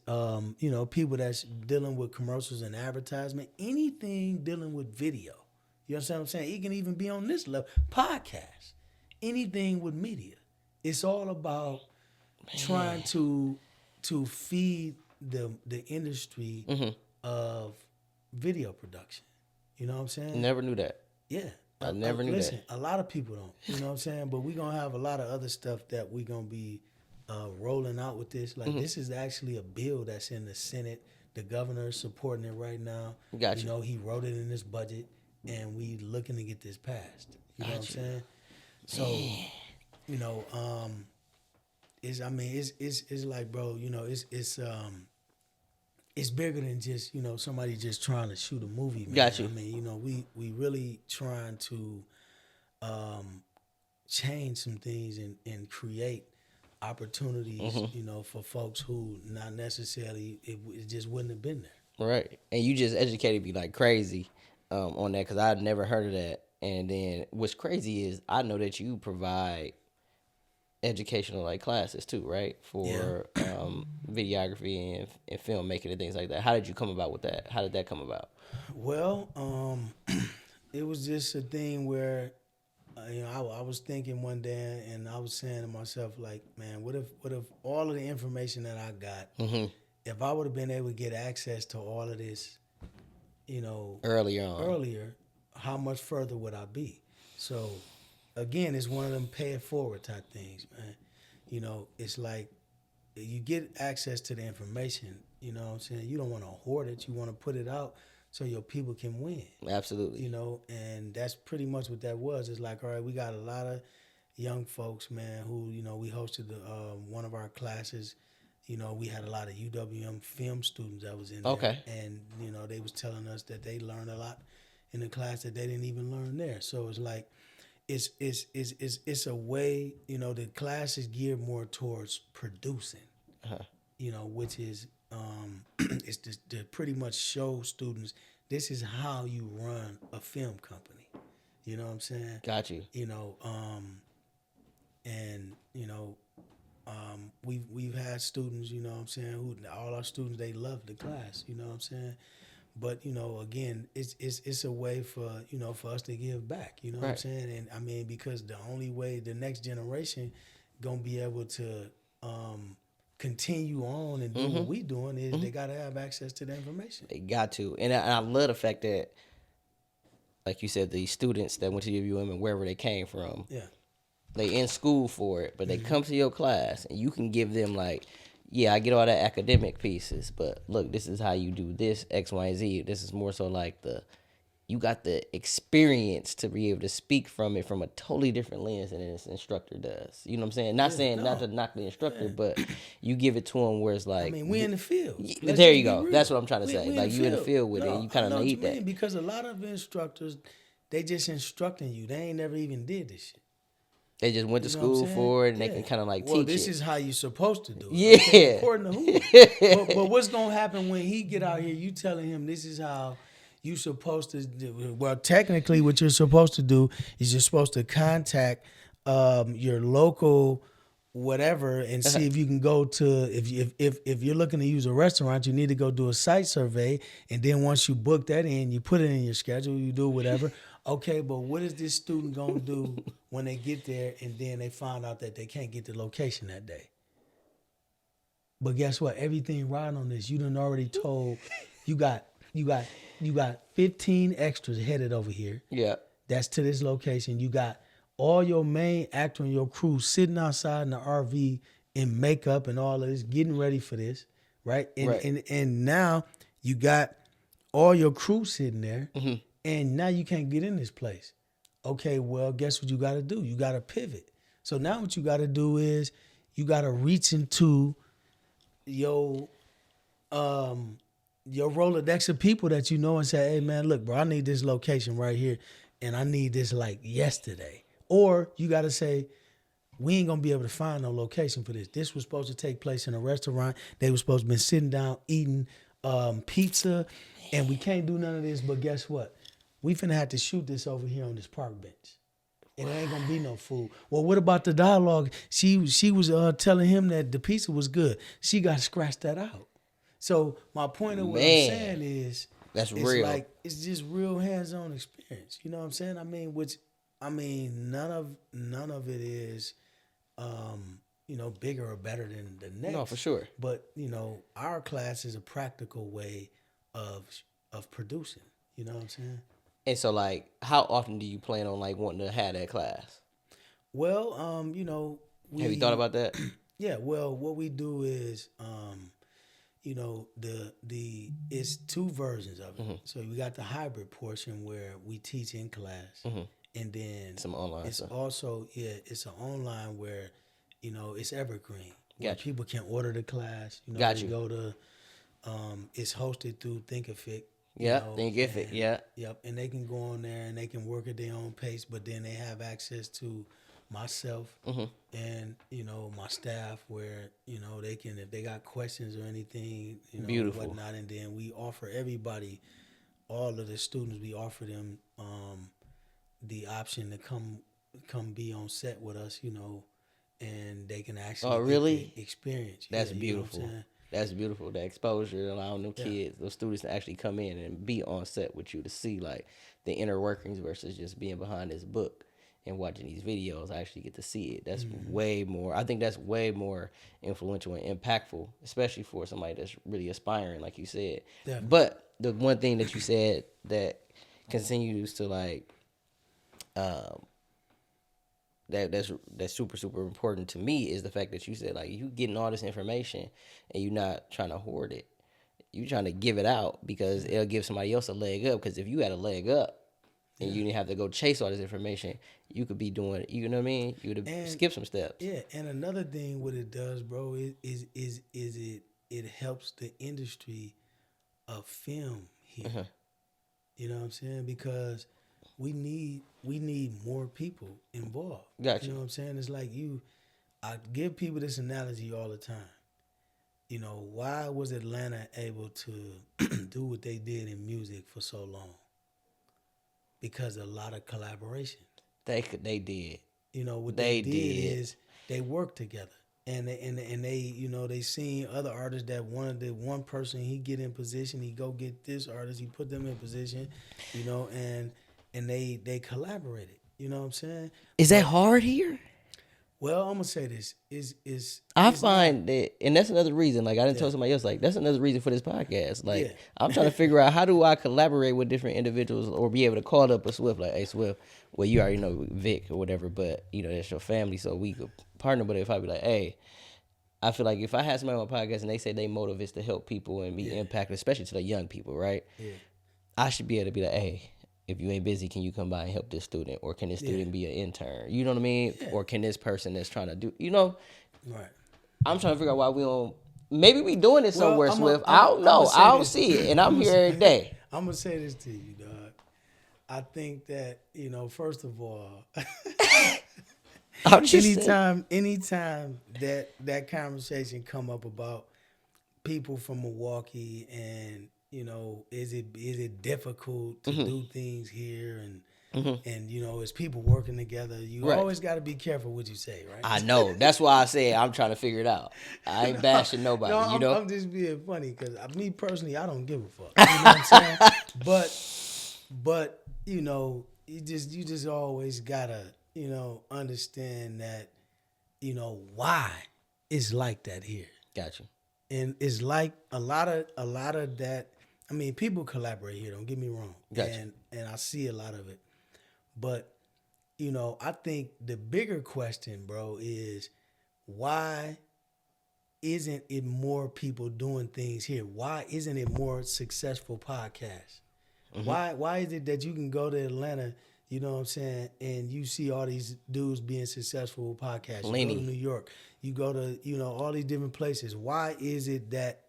you know, people that's dealing with commercials and advertisement. Anything dealing with video. You understand what I'm saying? It can even be on this level. Podcast. Anything with media. It's all about trying to feed the industry of video production. You know what I'm saying? Never knew that. Yeah. I never knew Listen, that. a lot of people don't. You know what I'm saying? But we're going to have a lot of other stuff that we're going to be rolling out with this. Like, this is actually a bill that's in the Senate. The governor is supporting it right now. Gotcha. You know, he wrote it in his budget, and we looking to get this passed. You know what I'm saying? So, you know, it's like, bro, you know, it's bigger than just, you know, somebody just trying to shoot a movie, man. Got you. I mean, you know, we really trying to change some things and create opportunities, you know, for folks who not necessarily, it just wouldn't have been there. Right. And you just educated me like crazy on that because I'd never heard of that. And then what's crazy is I know that you provide educational like classes too, right? For videography and filmmaking and things like that. How did you come about with that? How did that come about? Well, it was just a thing where, you know, I was thinking one day, and I was saying to myself, like, man, what if all of the information that I got, if I would have been able to get access to all of this, you know, earlier, how much further would I be? So, again, it's one of them pay it forward type things, man. You know, it's like you get access to the information, you know what I'm saying? You don't want to hoard it. You want to put it out so your people can win. Absolutely. You know, and that's pretty much what that was. It's like, all right, we got a lot of young folks, man, who, you know, we hosted one of our classes. You know, we had a lot of UWM film students that was in there. And, you know, they was telling us that they learned a lot in the class that they didn't even learn there. So it's like, it's a way, you know, the class is geared more towards producing, you know, which is, it's to pretty much show students this is how you run a film company. You know what I'm saying? Got you. You know, and, you know, we've had students, you know what I'm saying, who all our students, they love the class, you know what I'm saying? But, you know, again, it's a way for, you know, for us to give back, you know what I'm saying? And I mean, because the only way the next generation gonna be able to continue on and do what we doing is they gotta have access to the information. They got to. And I love the fact that, like you said, the students that went to UWM and wherever they came from, they in school for it, but they come to your class and you can give them like, yeah, I get all that academic pieces, but look, this is how you do this, X, Y, Z. This is more so like you got the experience to be able to speak from it from a totally different lens than this instructor does. You know what I'm saying? Not to knock the instructor, but you give it to them where it's like, I mean, we in the field. There you go. That's what I'm trying to say. Like you in the field with it, and you kind of need that. Because a lot of instructors, they just instructing you. They ain't never even did this shit. They just went to school for it, and they can kind of like teach it. Well, this is how you're supposed to do it. Yeah. Okay, according to who? but what's going to happen when he get out here, you telling him this is how you supposed to do. Well, technically what you're supposed to do is you're supposed to contact your local whatever and see if you can go to, if you're looking to use a restaurant, you need to go do a site survey. And then once you book that in, you put it in your schedule, you do whatever. Okay, but what is this student going to do when they get there and then they find out that they can't get the location that day? But guess what? Everything riding on this, you done already told, you got 15 extras headed over here. Yeah. That's to this location. You got all your main actor and your crew sitting outside in the RV in makeup and all of this, getting ready for this, right? And now you got all your crew sitting there, and now you can't get in this place. Okay, well, guess what you got to do? You got to pivot. So now what you got to do is you got to reach into your Rolodex of people that you know and say, hey, man, look, bro, I need this location right here, and I need this like yesterday. Or you got to say, we ain't going to be able to find no location for this. This was supposed to take place in a restaurant. They were supposed to be sitting down eating pizza, and we can't do none of this, but guess what? We finna have to shoot this over here on this park bench. And it ain't gonna be no food. Well, what about the dialogue? She was telling him that the pizza was good. She got to scratch that out. So my point of what I'm saying is, that's it's real. Like it's just real hands-on experience. You know what I'm saying? None of it is, bigger or better than the next. No, for sure. But our class is a practical way of producing. You know what I'm saying? And so, like, how often do you plan on like wanting to have that class? Well, Have you thought we about that? yeah. Well, what we do is, the it's two versions of it. So we got the hybrid portion where we teach in class, and then Some online it's stuff. also it's an online where, it's evergreen where Gotcha. people can order the class. Got They you. go to it's hosted through Thinkific. Yeah, Thinkific. And Yeah, yep, and they can go on there and they can work at their own pace, but then they have access to myself and my staff where they can, if they got questions or anything, Beautiful. whatnot, and then we offer everybody, all of the students, we offer them the option to come be on set with us, and they can actually Oh, really? get the experience. That's Yeah, you know what I'm beautiful. saying? That's beautiful. The exposure, allowing them Yeah. kids, those students to actually come in and be on set with you to see like the inner workings versus just being behind this book and watching these videos. I actually get to see it. That's way more. I think that's way more influential and impactful, especially for somebody that's really aspiring, like you said. Definitely. But the one thing that you said that continues to like that's super important to me is the fact that you said like you getting all this information and you're not trying to hoard it. You trying to give it out because it'll give somebody else a leg up. Because if you had a leg up and you didn't have to go chase all this information, you could be doing, you know what I mean? You would have skipped some steps. Yeah, and another thing what it does, bro, is it helps the industry of film here. You know what I'm saying? Because we need more people involved. Gotcha. You know what I'm saying? It's like I give people this analogy all the time. Why was Atlanta able to do what they did in music for so long? Because a lot of collaboration. They did. What they did is they worked together, and they seen other artists that wanted the one person, he get in position, he go get this artist, he put them in position, and they collaborated. You know what I'm saying? Is that hard here? Well, I'm gonna say this is I find that, and that's another reason. Like I didn't tell somebody else. Like that's another reason for this podcast. Like I'm trying to figure out how do I collaborate with different individuals or be able to call up a Swift like, hey Swift, well you already know Vic or whatever, but that's your family, so we could partner. But if I be like, hey, I feel like if I had somebody on my podcast and they say they motive is to help people and be impacted, especially to the young people, right? Yeah. I should be able to be like, hey, if you ain't busy, can you come by and help this student? Or can this student be an intern? You know what I mean? Yeah. Or can this person that's trying to do, Right. I'm trying to figure out why we don't, maybe we doing it somewhere, Swift. I don't know. I don't see it. And I'm here every day. I'm going to say this to you, dog. I think that, first of all, anytime that conversation come up about people from Milwaukee and, is it difficult to do things here and as people working together, you always got to be careful what you say, right? I know. That's why I say I'm trying to figure it out. I ain't bashing nobody, I'm just being funny because me personally, I don't give a fuck. You know what I'm saying? But you just always gotta understand that why it's like that here. Gotcha. And it's like a lot of that. I mean, people collaborate here. Don't get me wrong. Gotcha. And I see a lot of it. But, I think the bigger question, bro, is why isn't it more people doing things here? Why isn't it more successful podcasts? Mm-hmm. Why is it that you can go to Atlanta, you know what I'm saying, and you see all these dudes being successful with podcasts? You go to New York. You go to, all these different places. Why is it that,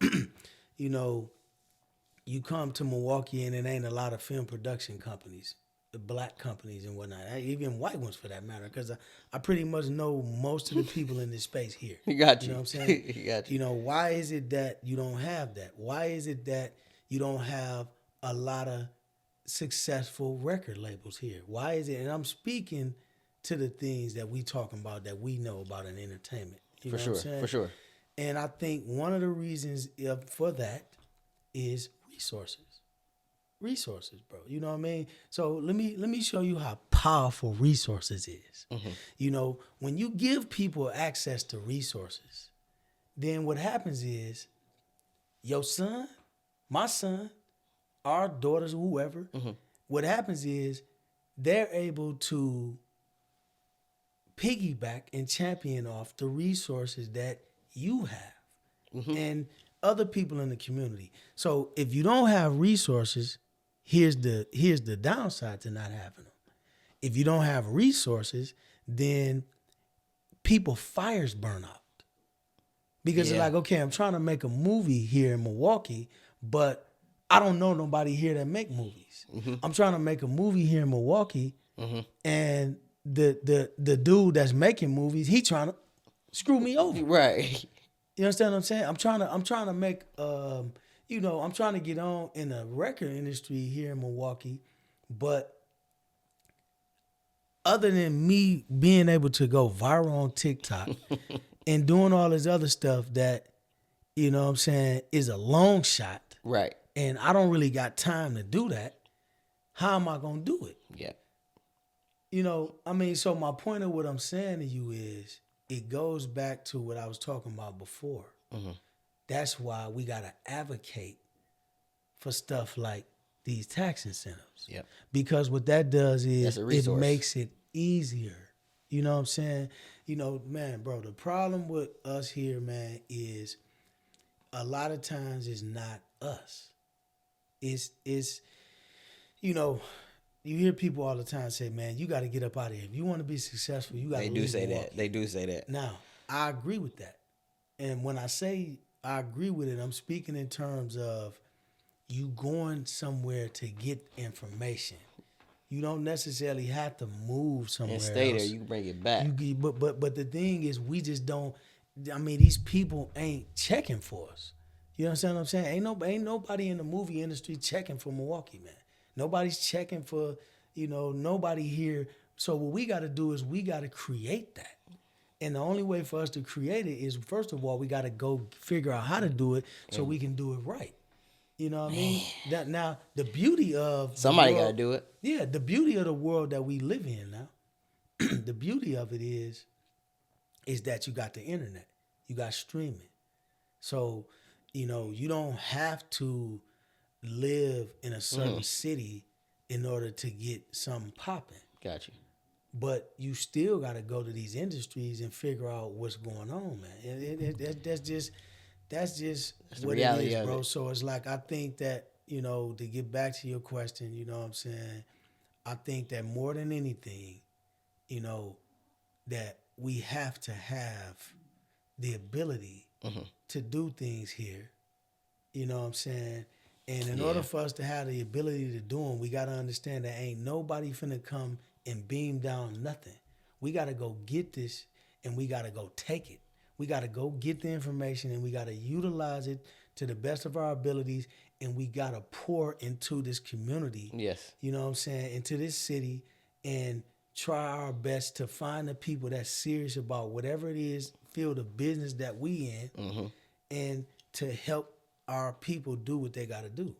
you come to Milwaukee and it ain't a lot of film production companies, the black companies and whatnot, even white ones for that matter, because I pretty much know most of the people in this space here. You got you. You know what I'm saying? You got you. Why is it that you don't have that? Why is it that you don't have a lot of successful record labels here? Why is it? And I'm speaking to the things that we talking about that we know about in entertainment. You know what I'm saying? For sure. And I think one of the reasons for that is resources, bro. You know what I mean? So let me show you how powerful resources is. Mm-hmm. When you give people access to resources, then what happens is your son, my son, our daughters, whoever, what happens is they're able to piggyback and champion off the resources that you have and other people in the community. So if you don't have resources, here's the downside to not having them. If you don't have resources, then people fires burn out. Because it's like, okay, I'm trying to make a movie here in Milwaukee, but I don't know nobody here that make movies. I'm trying to make a movie here in Milwaukee, and the dude that's making movies, he trying to screw me over. Right. You understand what I'm saying? I'm trying to make I'm trying to get on in the record industry here in Milwaukee, but other than me being able to go viral on TikTok and doing all this other stuff that, you know what I'm saying, is a long shot. Right. And I don't really got time to do that. How am I going to do it? Yeah. You know, I mean, so my point of what I'm saying to you is it goes back to what I was talking about before. That's why we got to advocate for stuff like these tax incentives. Yep. Because what that does is it makes it easier. You know what I'm saying? You know, man, bro, the problem with us here, man, is a lot of times it's not us. It's you know, you hear people all the time say, man, you got to get up out of here. If you want to be successful, you got to They do say that. They do say that. Now, I agree with that. And when I say I agree with it, I'm speaking in terms of you going somewhere to get information. You don't necessarily have to move somewhere and stay else. there. You can bring it back. But the thing is, we just don't. I mean, these people ain't checking for us. You understand what I'm saying? Ain't nobody in the movie industry checking for Milwaukee, man. Nobody's checking for, nobody here. So what we got to do is we got to create that. And the only way for us to create it is, first of all, we got to go figure out how to do it so we can do it right. You know what I mean? Now, the beauty of somebody got to do it. Yeah, the beauty of the world that we live in now, the beauty of it is that you got the internet, you got streaming. So, you don't have to live in a certain city in order to get something popping. Got you. But you still got to go to these industries and figure out what's going on, man. That's just what it is, bro. So it's like, I think that, to get back to your question, you know what I'm saying? I think that more than anything, that we have to have the ability to do things here. You know what I'm saying? And in order for us to have the ability to do them, we got to understand that ain't nobody finna come and beam down nothing. We got to go get this and we got to go take it. We got to go get the information and we got to utilize it to the best of our abilities, and we got to pour into this community. Yes. You know what I'm saying? Into this city, and try our best to find the people that's serious about whatever it is, field of business that we in, and to help our people do what they got to do.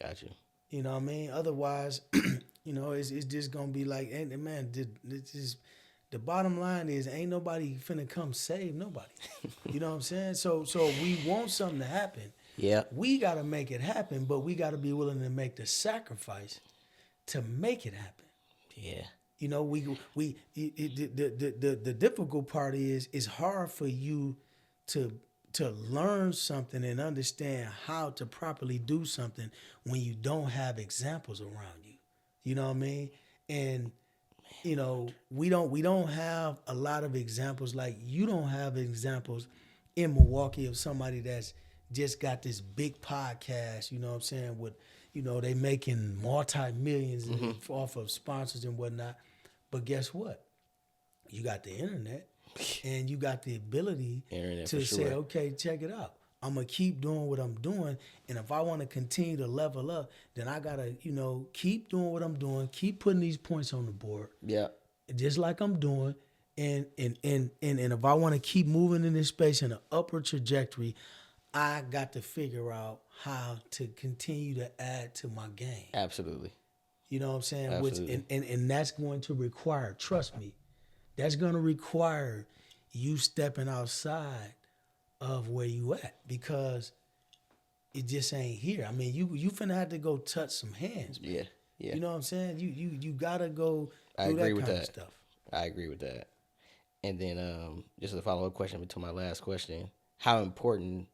Got you. You know what I mean? Otherwise, it's just going to be like, man, the bottom line is ain't nobody finna come save nobody. You know what I'm saying? So we want something to happen. Yeah. We got to make it happen, but we got to be willing to make the sacrifice to make it happen. Yeah. The difficult part is it's hard for you to learn something and understand how to properly do something when you don't have examples around you. You know what I mean? And we don't have a lot of examples. Like, you don't have examples in Milwaukee of somebody that's just got this big podcast, you know what I'm saying, with, they making multi-millions off of sponsors and whatnot. But guess what? You got the internet and you got the ability to say, okay, check it out. I'm going to keep doing what I'm doing. And if I want to continue to level up, then I got to, keep doing what I'm doing, keep putting these points on the board. Yeah. Just like I'm doing. And if I want to keep moving in this space in an upward trajectory, I got to figure out how to continue to add to my game. Absolutely. You know what I'm saying? Absolutely. And that's going to require, trust me, that's going to require you stepping outside of where you at, because it just ain't here. I mean, you finna have to go touch some hands, man. Yeah. Yeah. You know what I'm saying? You gotta go I through agree that with kind that. of stuff. I agree with that. And then just a follow up question to my last question: how important?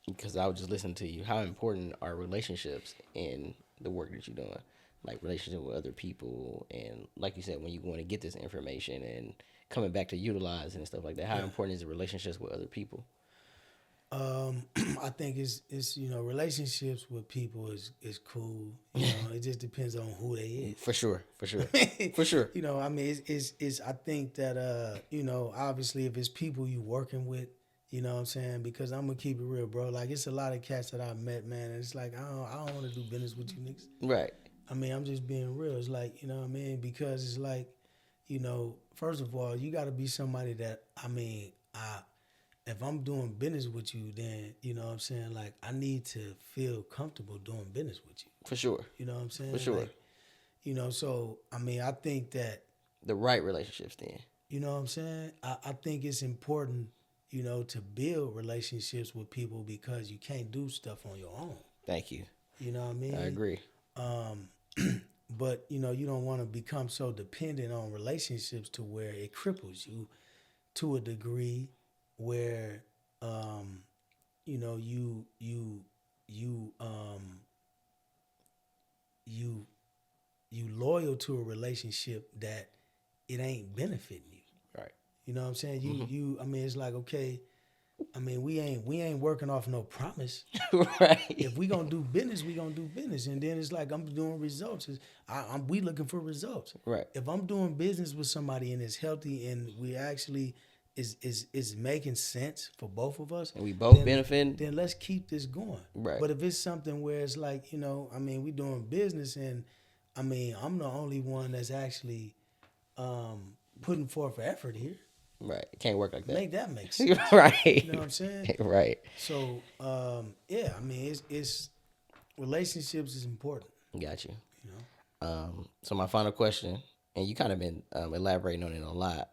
Because I was just listening to you. How important are relationships in the work that you're doing? Like relationship with other people, and like you said, when you want to get this information and coming back to utilize and stuff like that. How Yeah. important is the relationships with other people? I think it's relationships with people is cool. It just depends on who they is. For sure, for sure, for sure. I mean, it's I think that obviously if it's people you working with, you know what I'm saying? Because I'm gonna keep it real, bro. Like it's a lot of cats that I've met, man, and it's like I don't want to do business with you niggas. Right. I mean, I'm just being real. It's like, you know what I mean? Because it's like, first of all, you got to be somebody that, if I'm doing business with you, then, you know what I'm saying? Like, I need to feel comfortable doing business with you. For sure. You know what I'm saying? For sure. Like, so, I mean, I think that. The right relationships then. You know what I'm saying? I think it's important, to build relationships with people because you can't do stuff on your own. Thank you. You know what I mean? I agree. But you don't want to become so dependent on relationships to where it cripples you to a degree where you loyal to a relationship that it ain't benefiting you. Right. You know what I'm saying? I mean, it's like, okay, I mean, we ain't working off no promise. Right. If we gonna do business, we gonna do business, and then it's like I'm doing results. We looking for results. Right. If I'm doing business with somebody and it's healthy and we actually is making sense for both of us, and we both benefiting, then let's keep this going. Right. But if it's something where it's like, I mean, we doing business, and I mean, I'm the only one that's actually putting forth effort here. Right. It can't work like that. Make that make sense. Right. You know what I'm saying? Right. So, yeah, I mean, it's relationships is important. Got you. So my final question, and you kind of been elaborating on it a lot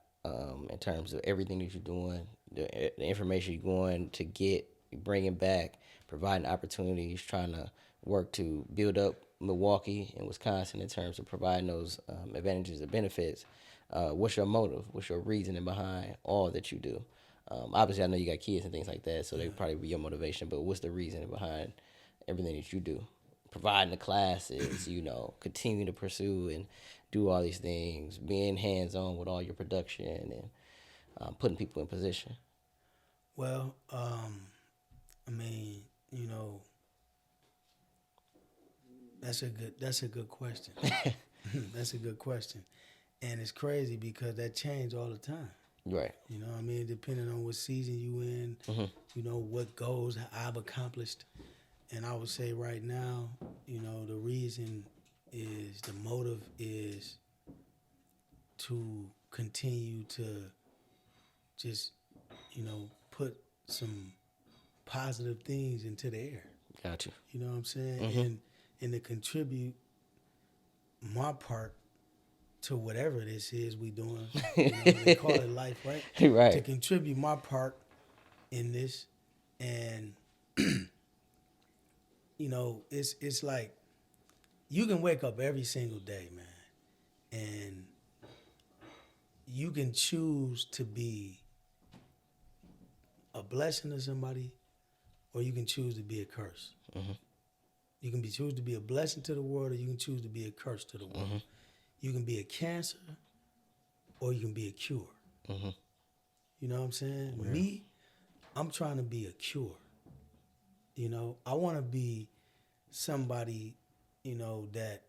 in terms of everything that you're doing, the information you're going to get, bringing back, providing opportunities, trying to work to build up Milwaukee and Wisconsin in terms of providing those advantages and benefits. What's your motive? What's your reasoning behind all that you do? Obviously, I know you got kids and things like that, so they probably be your motivation. But what's the reasoning behind everything that you do? Providing the classes, continue to pursue and do all these things, being hands-on with all your production and putting people in position. Well, I mean, that's a good question. That's a good question. And it's crazy because that change all the time. Right. You know what I mean? Depending on what season you in, what goals I've accomplished. And I would say right now, the reason is, the motive is to continue to just, put some positive things into the air. Gotcha. You know what I'm saying? And to contribute my part to whatever this is we doing. They call it life, right? Right. To contribute my part in this. And, it's like you can wake up every single day, man, and you can choose to be a blessing to somebody, or you can choose to be a curse. You can choose to be a blessing to the world, or you can choose to be a curse to the world. You can be a cancer, or you can be a cure. You know what I'm saying? Yeah. Me, I'm trying to be a cure. I want to be somebody, that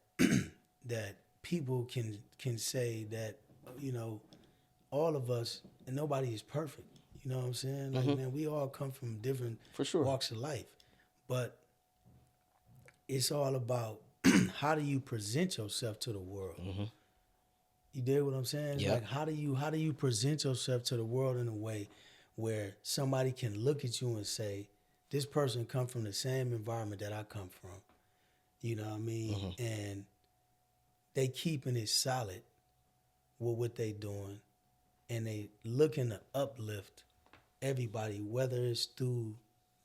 that people can say that, all of us, and nobody is perfect. You know what I'm saying? Like, man, we all come from different walks of life. But it's all about how do you present yourself to the world? You dig what I'm saying? Yep. Like, how do you present yourself to the world in a way where somebody can look at you and say, this person come from the same environment that I come from. You know what I mean? And they keeping it solid with what they doing, and they looking to uplift everybody, whether it's through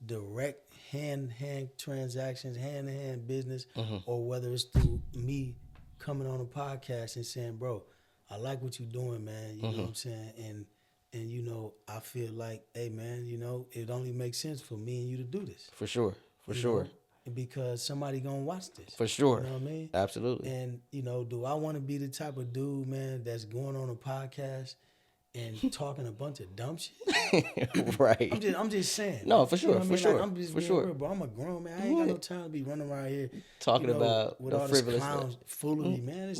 direct hand-to-hand transactions, hand-to-hand business, or whether it's through me coming on a podcast and saying, bro, I like what you're doing, man. You know what I'm saying? And you know, I feel like, hey, man, you know, it only makes sense for me and you to do this. For sure. For sure. Know? Because somebody gonna watch this. For sure. You know what I mean? Absolutely. And, you know, do I want to be the type of dude, man, that's going on a podcast and talking a bunch of dumb shit? Right. I'm just saying. No, for sure. You know for sure. Like, I'm just for being sure. real, bro. I'm a grown man. I ain't got no time to be running around here talking about with the all this frivolous clowns foolery, man.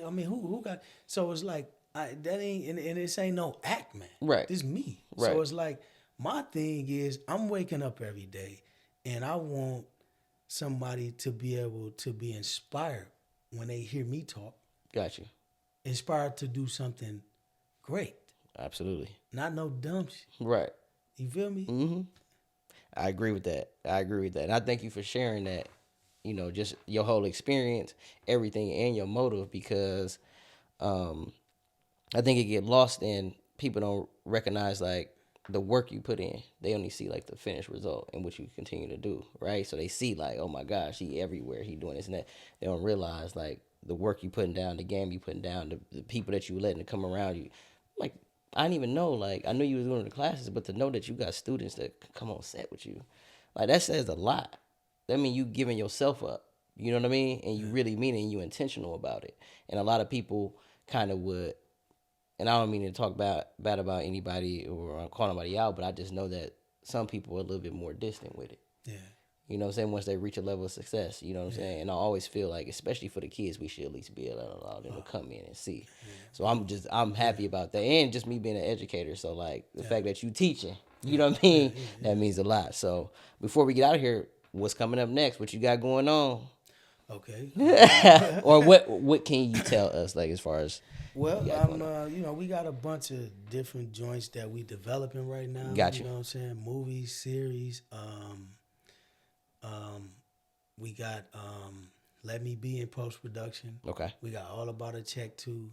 I mean, who got? So it's like that ain't and this ain't no act, man. Right. This me. Right. So it's like my thing is I'm waking up every day, and I want somebody to be able to be inspired when they hear me talk. Got you. Inspired to do something great. Absolutely. Not no dumb shit. Right. You feel me? Mm-hmm. I agree with that. And I thank you for sharing that, you know, just your whole experience, everything, and your motive, because I think it get lost in people don't recognize, like, the work you put in. They only see, like, the finished result and what you continue to do, right? So they see, like, oh, my gosh, he everywhere. He doing this and that. They don't realize, like, the work you putting down, the game you putting down, the people that you letting to come around you. Like, I didn't even know, like, I knew you was doing the classes, but to know that you got students that come on set with you, like, that says a lot. That means you giving yourself up, you know what I mean? And you really mean it, and you intentional about it. And a lot of people kind of would, and I don't mean to talk bad about anybody or call anybody out, but I just know that some people are a little bit more distant with it. Yeah. You know what I'm saying? Once they reach a level of success, you know what I'm saying? And I always feel like, especially for the kids, we should at least be able to allow them to come in and see. So I'm happy about that. And just me being an educator. So, like, the fact that you teaching, you know what I mean? That means a lot. So before we get out of here, what's coming up next? What you got going on? Okay. Or what can you tell us, like, as far as... Well, you know, we got a bunch of different joints that we developing right now. Got you. You know what I'm saying? Movies, series. We got Let Me Be in post-production. Okay. We got All About a Check 2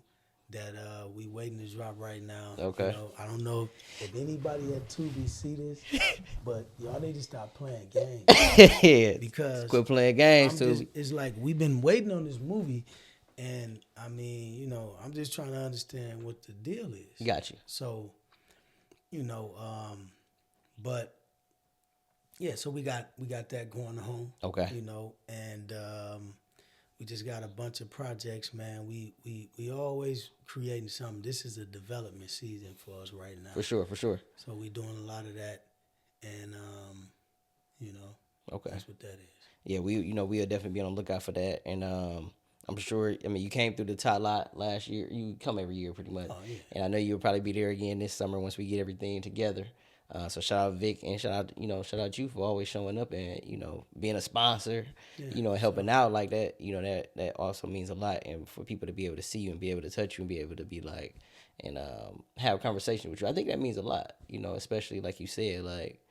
that we waiting to drop right now. Okay. You know, I don't know if anybody at Tubi see this, but y'all need to stop playing games. Yeah. Because quit playing games, too. It's like we've been waiting on this movie, and I mean, you know, I'm just trying to understand what the deal is. Got you. So, you know, but yeah, so we got that going on. Okay. You know, and we just got a bunch of projects, man. We always creating something. This is a development season for us right now. For sure. So we doing a lot of that, and you know, Okay. that's what that is. Yeah, we'll definitely be on the lookout for that. And I'm sure, I mean, you came through the Tot Lot last year. You come every year pretty much. Oh, yeah. And I know you'll probably be there again this summer once we get everything together. So shout out Vic, and shout out you for always showing up and, you know, being a sponsor, you know, helping out like that. You know, that also means a lot. And for people to be able to see you and be able to touch you and be able to be like, and have a conversation with you, I think that means a lot, you know, especially like you said, like,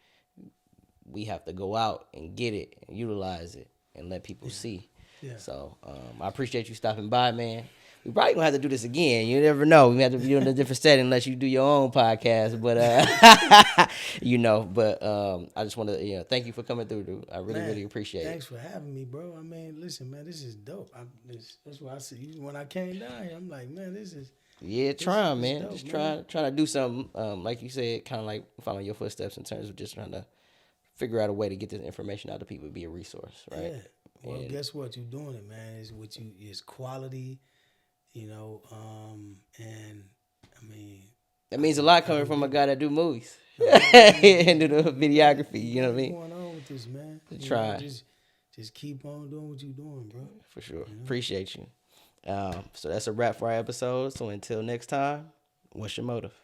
we have to go out and get it and utilize it and let people see. Yeah. So I appreciate you stopping by, man. We probably gonna have to do this again. You never know. We have to be in a different setting unless you do your own podcast. But you know. But I just want to, thank you for coming through, dude. I really appreciate it. Thanks for having me, bro. I mean, listen, man, this is dope. That's why I see you when I came down here. I'm like, man, this is. Yeah, trying, man. Dope, just man. trying to do something. Like you said, kind of like following your footsteps in terms of just trying to figure out a way to get this information out to people, be a resource, right? Yeah. Well, guess what? You're doing it, man. Is quality, you know, and I mean, that means a lot coming from a guy that do movies and do the videography. You know what I mean? What's going on with this, man? Try. Just keep on doing what you're doing, bro. For sure. Appreciate you. So that's a wrap for our episode. So until next time, what's your motive?